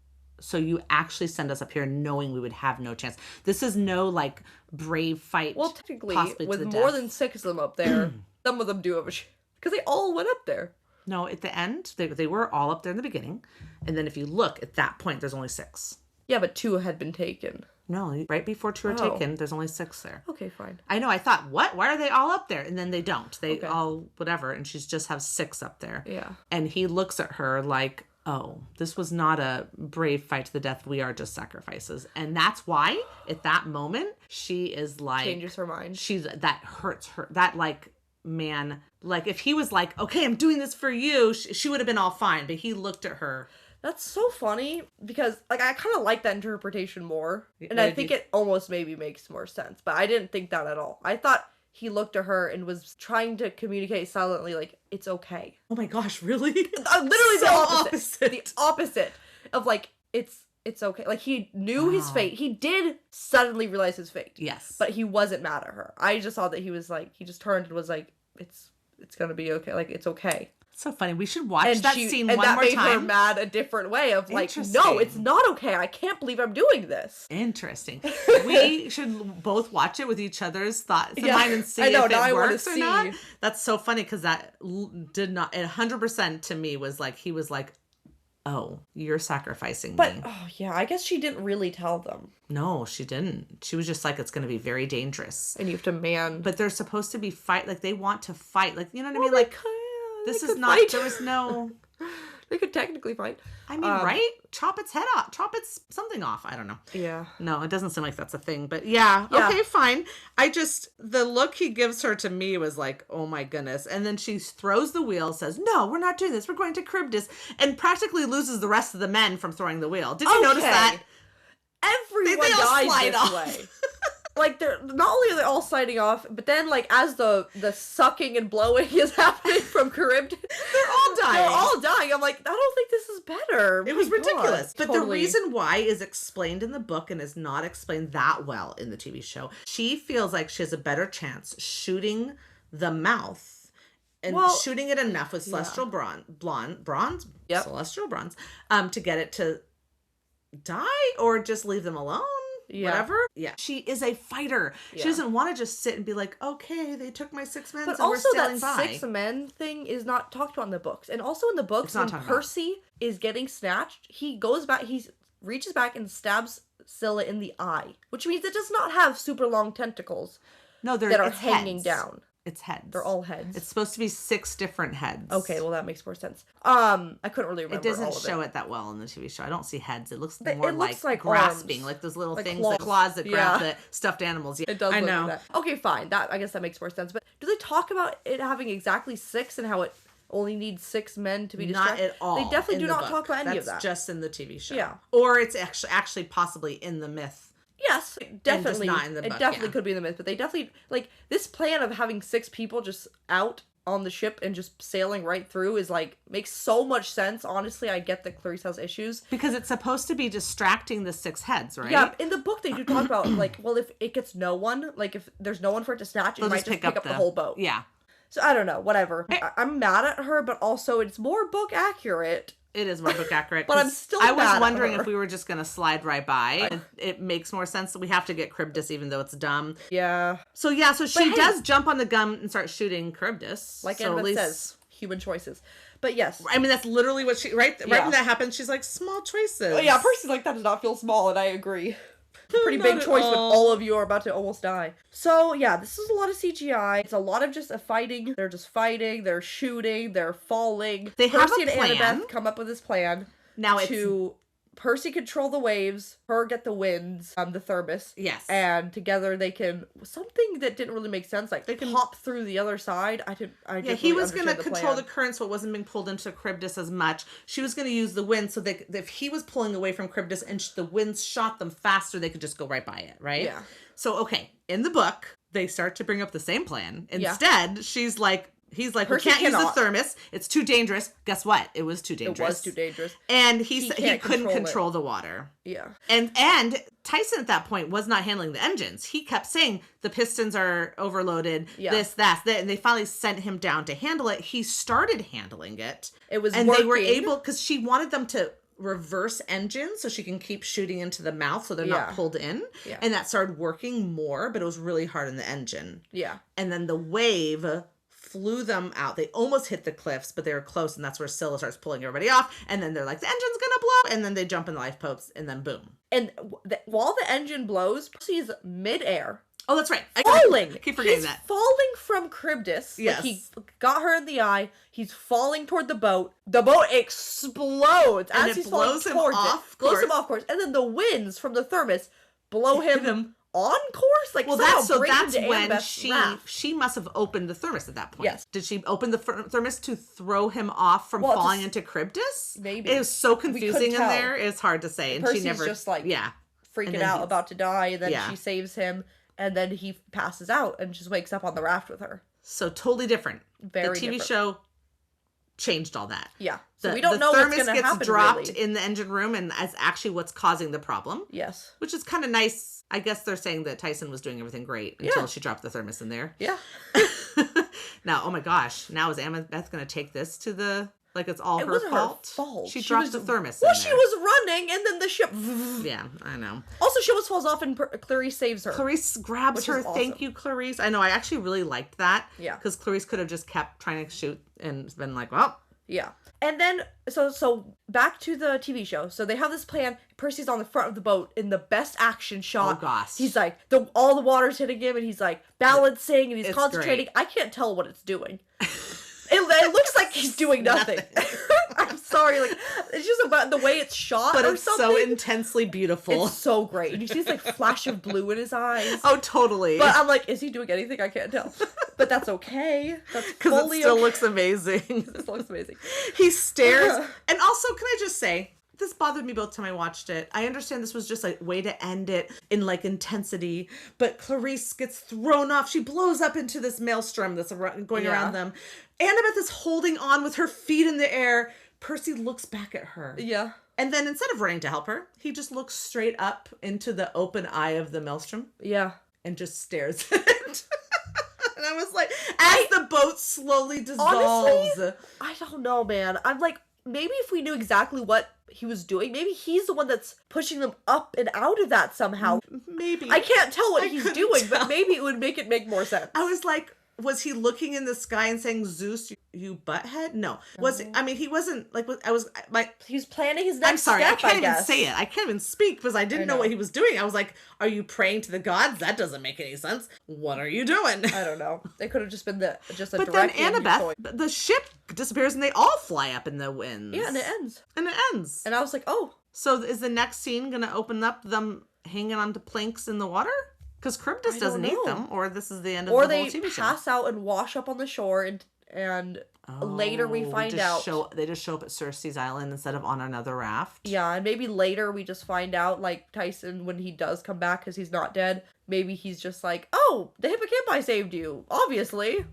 S1: so you actually send us up here knowing we would have no chance. This is no, like, brave fight.
S2: Well, technically, with more than 6 of them up there, some of them do have a chance. Because they all went up there.
S1: No, at the end, they were all up there in the beginning. And then if you look, at that point, there's only 6.
S2: Yeah, but 2 had been taken.
S1: No, right before 2 are taken, there's only 6 there.
S2: Okay, fine.
S1: I know, I thought, what? Why are they all up there? And then they don't. They all, whatever, and she's just have 6 up there.
S2: Yeah.
S1: And he looks at her like, oh, this was not a brave fight to the death. We are just sacrifices. And that's why, at that moment, she is like...
S2: changes her mind.
S1: That hurts her. That, like, man, like, if he was like, okay, I'm doing this for you, she would have been all fine. But he looked at her...
S2: That's so funny because, like, I kind of like that interpretation more. And I think it almost maybe makes more sense. But I didn't think that at all. I thought he looked at her and was trying to communicate silently, like, it's okay.
S1: Oh my gosh, really?
S2: Literally so the opposite. The opposite of, like, it's okay. Like, he knew his fate. He did suddenly realize his fate.
S1: Yes.
S2: But he wasn't mad at her. I just saw that he was, like, he just turned and was like, it's gonna be okay. Like, it's okay.
S1: So funny. We should watch that scene one more time.
S2: And that made her mad a different way of like, no, it's not okay. I can't believe I'm doing this.
S1: Interesting. We should both watch it with each other's thoughts in mind and see if it works or not. That's so funny because that did not, 100% to me was like, he was like, oh, you're sacrificing me.
S2: But, oh yeah, I guess she didn't really tell them.
S1: No, she didn't. She was just like, it's going to be very dangerous.
S2: And you have to man.
S1: But they're supposed to be fight, like they want to fight. Like, you know what I mean? Like, this is not, there was no...
S2: They could technically fight.
S1: I mean, right? Chop its head off. Chop its something off. I don't know.
S2: Yeah.
S1: No, it doesn't seem like that's a thing. But yeah. Okay, fine. The look he gives her to me was like, oh my goodness. And then she throws the wheel, says, no, we're not doing this. We're going to Charybdis. And practically loses the rest of the men from throwing the wheel. Did you notice that?
S2: Everyone dies this way. Like, they're not only are they all sliding off, but then, like, as the sucking and blowing is happening from Charybdis,
S1: they're all dying.
S2: They're all dying. I'm like, I don't think this is better.
S1: It was ridiculous. But the reason why is explained in the book and is not explained that well in the TV show. She feels like she has a better chance shooting the mouth and shooting it enough with celestial bronze, celestial bronze, to get it to die or just leave them alone. Whatever. Yeah. She is a fighter. Yeah. She doesn't want to just sit and be like, okay, they took my 6 men,
S2: but
S1: so we're sailing by.
S2: But also that 6 men thing is not talked about in the books. And also in the books, when Percy is getting snatched, he goes back, he reaches back and stabs Scylla in the eye. Which means it does not have super long tentacles that are hanging down.
S1: It's heads.
S2: They're all heads.
S1: It's supposed to be 6 different heads.
S2: Okay, well that makes more sense. I couldn't really remember.
S1: It doesn't show it that well in the TV show. I don't see heads. It looks more like grasping, arms. Like those little things, claws. The claws that grab the stuffed animals. Yeah,
S2: it does. I know. Like that. Okay, fine. I guess that makes more sense. But do they talk about it having exactly 6 and how it only needs 6 men to be distracted?
S1: Not at all.
S2: They definitely do not talk about any of that.
S1: That's just in the TV show.
S2: Yeah,
S1: or it's actually possibly in the myth.
S2: Yes, definitely.
S1: Not in the book,
S2: it definitely could be in the myth, but they definitely, like, this plan of having 6 people just out on the ship and just sailing right through is, like, makes so much sense. Honestly, I get that Clarice has issues.
S1: Because it's supposed to be distracting the 6 heads, right?
S2: Yeah, in the book they do talk about, like, well, if it gets no one, like, if there's no one for it to snatch, it might just pick up the whole boat.
S1: Yeah.
S2: So, I don't know, whatever. I'm mad at her, but also it's more book accurate.
S1: It is more book accurate.
S2: But I'm still
S1: I was wondering if we were just going to slide right by. It makes more sense that we have to get Charybdis even though it's dumb.
S2: Yeah.
S1: So she does jump on the gun and start shooting Charybdis.
S2: Like Annabeth says, human choices. But yes.
S1: I mean, that's literally what right when that happens, she's like, small choices.
S2: Oh, yeah, Percy's like, that does not feel small, and I agree. Pretty big choice when all of you are about to almost die. So, yeah, this is a lot of CGI. It's a lot of just fighting. They're just fighting. They're shooting. They're falling.
S1: They have
S2: Percy
S1: a plan.
S2: and Annabeth come up with this plan.
S1: Now
S2: to Percy control the waves, her get the winds, the thermos.
S1: Yes.
S2: And together they can, something that didn't really make sense, like they can hop through the other side.
S1: He was going to control the current so it wasn't being pulled into Charybdis as much. She was going to use the wind so that if he was pulling away from Charybdis and the winds shot them faster, they could just go right by it, right?
S2: Yeah.
S1: So, okay, in the book, they start to bring up the same plan. Instead, she's like, He's like,
S2: Percy
S1: we can't use
S2: cannot.
S1: the thermos. It's too dangerous. Guess what? It was too dangerous.
S2: It was too dangerous.
S1: And he
S2: can't
S1: couldn't control the water.
S2: Yeah.
S1: And Tyson at that point was not handling the engines. He kept saying the pistons are overloaded, this, that, and they finally sent him down to handle it. He started handling it.
S2: It was
S1: and
S2: working.
S1: They were able, because she wanted them to reverse engine so she can keep shooting into the mouth so they're not pulled in.
S2: Yeah.
S1: And that started working more, but it was really hard on the engine.
S2: Yeah.
S1: And then the wave flew them out. They almost hit the cliffs, but they were close, and that's where Scylla starts pulling everybody off. And then they're like, the engine's gonna blow, and then they jump in the lifeboats, and then boom.
S2: And while the engine blows, Percy's midair.
S1: Oh, that's right.
S2: Falling.
S1: I keep forgetting
S2: He's
S1: that.
S2: falling from Charybdis.
S1: Yes.
S2: Like, he got her in the eye. He's falling toward the boat. The boat explodes
S1: and
S2: as
S1: it
S2: he's falling
S1: blows him
S2: towards
S1: off
S2: it. Blows him off course. And then the winds from the thermos blow him on course. Like,
S1: well, that's when
S2: Annabeth's
S1: she must have opened the thermos at that point.
S2: Yes.
S1: Did she open the thermos to throw him off from falling into Charybdis?
S2: Maybe.
S1: It was so confusing in
S2: tell.
S1: there. It's hard to say. And
S2: Percy's
S1: she never
S2: just like freaking out, about to die, and then she saves him, and then he passes out and just wakes up on the raft with her.
S1: So totally different.
S2: Very
S1: the TV
S2: different.
S1: show changed all that.
S2: Yeah. So we don't know what's going to happen.
S1: The thermos gets dropped in the engine room, and that's actually what's causing the problem.
S2: Yes.
S1: Which is kind of nice. I guess they're saying that Tyson was doing everything great until she dropped the thermos in there.
S2: Yeah.
S1: Now, oh my gosh. Now is Annabeth going to take this to the... Like it's all her fault? She dropped the thermos in there.
S2: She was running, and then the ship...
S1: Yeah, I know.
S2: Also, she almost falls off, and Clarice saves her.
S1: Clarice grabs her. Awesome. Thank you, Clarice. I know, I actually really liked that.
S2: Yeah.
S1: Because Clarice could have just kept trying to shoot and been like, well...
S2: Yeah. And then, so back to the TV show. So they have this plan. Percy's on the front of the boat in the best action shot.
S1: Oh, gosh.
S2: He's like, all the water's hitting him, and he's like balancing, and he's concentrating.
S1: Great.
S2: I can't tell what it's doing. It looks like he's doing nothing. I'm sorry, like, it's just about the way it's shot,
S1: but
S2: or
S1: it's
S2: something.
S1: so intensely beautiful.
S2: It's so great. And you see this like flash of blue in his eyes.
S1: Oh, totally.
S2: But I'm like, is he doing anything? I can't tell. But that's okay. That's
S1: because it still looks amazing.
S2: It still looks amazing.
S1: He stares, and also, can I just say, this bothered me both time I watched it. I understand this was just a way to end it in like intensity, but Clarice gets thrown off. She blows up into this maelstrom that's going around them. Annabeth is holding on with her feet in the air. Percy looks back at her.
S2: Yeah.
S1: And then instead of running to help her, he just looks straight up into the open eye of the maelstrom.
S2: Yeah.
S1: And just stares at it. And I was like, as the boat slowly dissolves.
S2: Honestly, I don't know, man. I'm like, maybe if we knew exactly what he was doing, maybe he's the one that's pushing them up and out of that somehow.
S1: Maybe.
S2: I can't tell what he's doing, but maybe it would make more sense.
S1: I was like, was he looking in the sky and saying, Zeus, you butthead? No. Was it, I mean, he wasn't, like,
S2: he was planning his next
S1: I'm sorry,
S2: step,
S1: I can't even say it. I can't even speak because I didn't know what he was doing. I was like, are you praying to the gods? That doesn't make any sense. What are you doing?
S2: I don't know. They could have just been a
S1: but
S2: direct
S1: then Annabeth, the ship disappears and they all fly up in the winds.
S2: Yeah, and it ends.
S1: And
S2: I was like, oh.
S1: So is the next scene going to open up them hanging onto planks in the water? Because Charybdis doesn't eat them, or this is the end of the whole TV show.
S2: Or they pass out and wash up on the shore, and later we find out.
S1: They just show up at Circe's Island instead of on another raft.
S2: Yeah, and maybe later we just find out, like, Tyson, when he does come back because he's not dead, maybe he's just like, oh, the hippocampi saved you, obviously.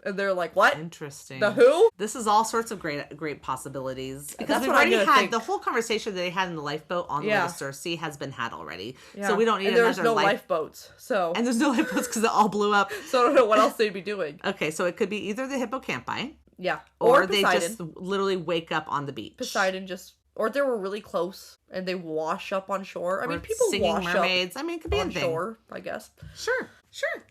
S2: And they're like, what?
S1: Interesting.
S2: The who?
S1: This is all sorts of great possibilities. Because
S2: That's
S1: we've already had the whole conversation that they had in the lifeboat on the way to Circe has been had already. Yeah. So we don't need another
S2: there's no lifeboats.
S1: And there's no lifeboats because it all blew up.
S2: So I don't know what else they'd be doing.
S1: Okay, so it could be either the hippocampi.
S2: Yeah.
S1: Or they just literally wake up on the beach.
S2: Poseidon or they were really close and they wash up on shore. I mean, people
S1: wash mermaids. I mean, it could be
S2: on shore, I guess.
S1: Sure.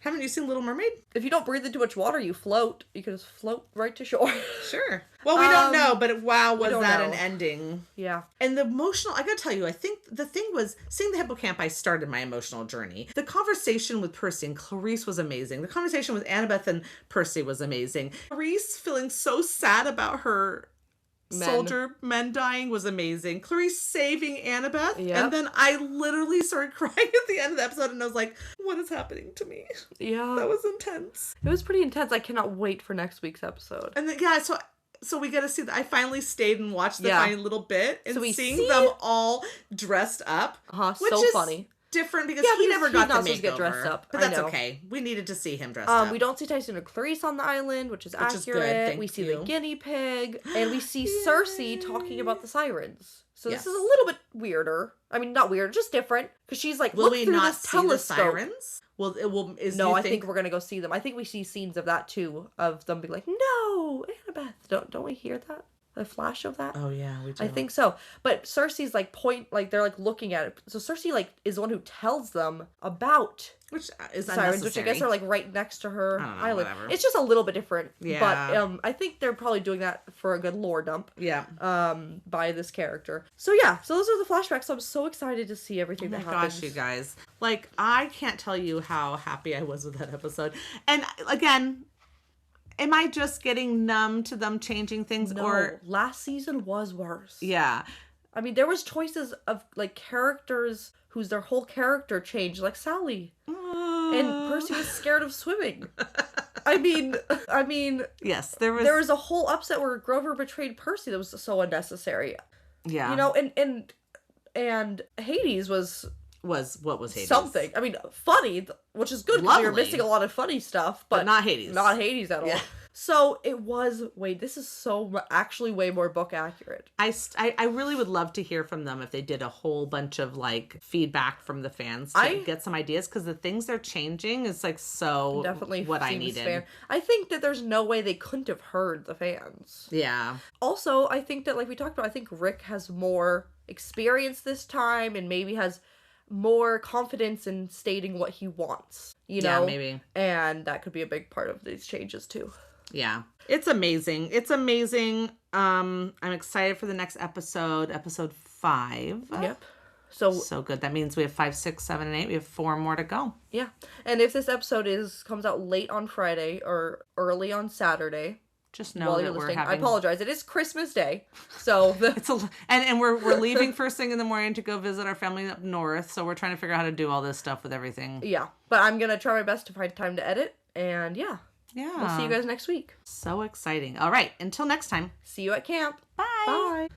S1: Haven't you seen Little Mermaid?
S2: If you don't breathe into much water, you float. You can just float right to shore.
S1: Sure. Well, we don't know, but wow, was that an ending?
S2: Yeah.
S1: And the emotional, I gotta tell you, I think the thing was, seeing the hippocampi started my emotional journey. The conversation with Percy and Clarice was amazing. The conversation with Annabeth and Percy was amazing. Clarice feeling so sad about her men dying was amazing. Clarice saving Annabeth. Yep. And then I literally started crying at the end of the episode and I was like, what is happening to me?
S2: Yeah.
S1: That was intense.
S2: It was pretty intense. I cannot wait for next week's episode.
S1: And then, so we get to see that. I finally stayed and watched the final little bit and seeing them all dressed up.
S2: So funny.
S1: different because he never got the makeover.
S2: Get dressed up.
S1: But that's okay. We needed to see him dressed up.
S2: We don't see Tyson and Clarice on the island, which is accurate. We see the guinea pig, and we see Cersei talking about the sirens. So this is a little bit weirder. I mean, not weird, just different. Because she's like,
S1: will we not see the sirens? Well, it will.
S2: No, I think we're gonna go see them. I think we see scenes of that too, of them being like, "No, Annabeth." Don't we hear that? A flash of that?
S1: Oh yeah, we do.
S2: I think so. But Cersei's like they're like looking at it. So Cersei like is the one who tells them about
S1: which is
S2: sirens, which I guess are like right next to her island.
S1: Whatever.
S2: It's just a little bit different.
S1: Yeah.
S2: But I think they're probably doing that for a good lore dump.
S1: Yeah.
S2: By this character. So yeah. So those are the flashbacks. So I'm so excited to see everything that happens.
S1: Gosh, you guys! Like I can't tell you how happy I was with that episode. And again. Am I just getting numb to them changing things?
S2: No,
S1: or
S2: last season was worse.
S1: Yeah.
S2: I mean, there was choices of like characters whose their whole character changed, like Sally. And Percy was scared of swimming. I mean,
S1: yes,
S2: there was a whole upset where Grover betrayed Percy that was so unnecessary.
S1: Yeah.
S2: You know, and Hades was
S1: what was Hades?
S2: Something. I mean, funny, which is good because you're missing a lot of funny stuff, but
S1: not Hades.
S2: Not Hades at all. So it was, this is actually way more book accurate.
S1: I really would love to hear from them if they did a whole bunch of like feedback from the fans to get some ideas, because the things they're changing is like so definitely what I needed.
S2: I think that there's no way they couldn't have heard the fans.
S1: Yeah.
S2: Also, I think that like we talked about, I think Rick has more experience this time and maybe has more confidence in stating what he wants, you know?
S1: Yeah, maybe.
S2: And that could be a big part of these changes too.
S1: Yeah. It's amazing. It's amazing. I'm excited for the next episode 5.
S2: Yep.
S1: So good. That means we have 5, 6, 7, and 8. We have 4 more to go.
S2: Yeah. And if this episode comes out late on Friday or early on Saturday,
S1: just know that we're having...
S2: I apologize. It is Christmas Day, so
S1: and we're leaving first thing in the morning to go visit our family up north. So we're trying to figure out how to do all this stuff with everything.
S2: Yeah, but I'm gonna try my best to find time to edit, and yeah, we'll see you guys next week.
S1: So exciting! All right, until next time.
S2: See you at camp.
S1: Bye.
S2: Bye.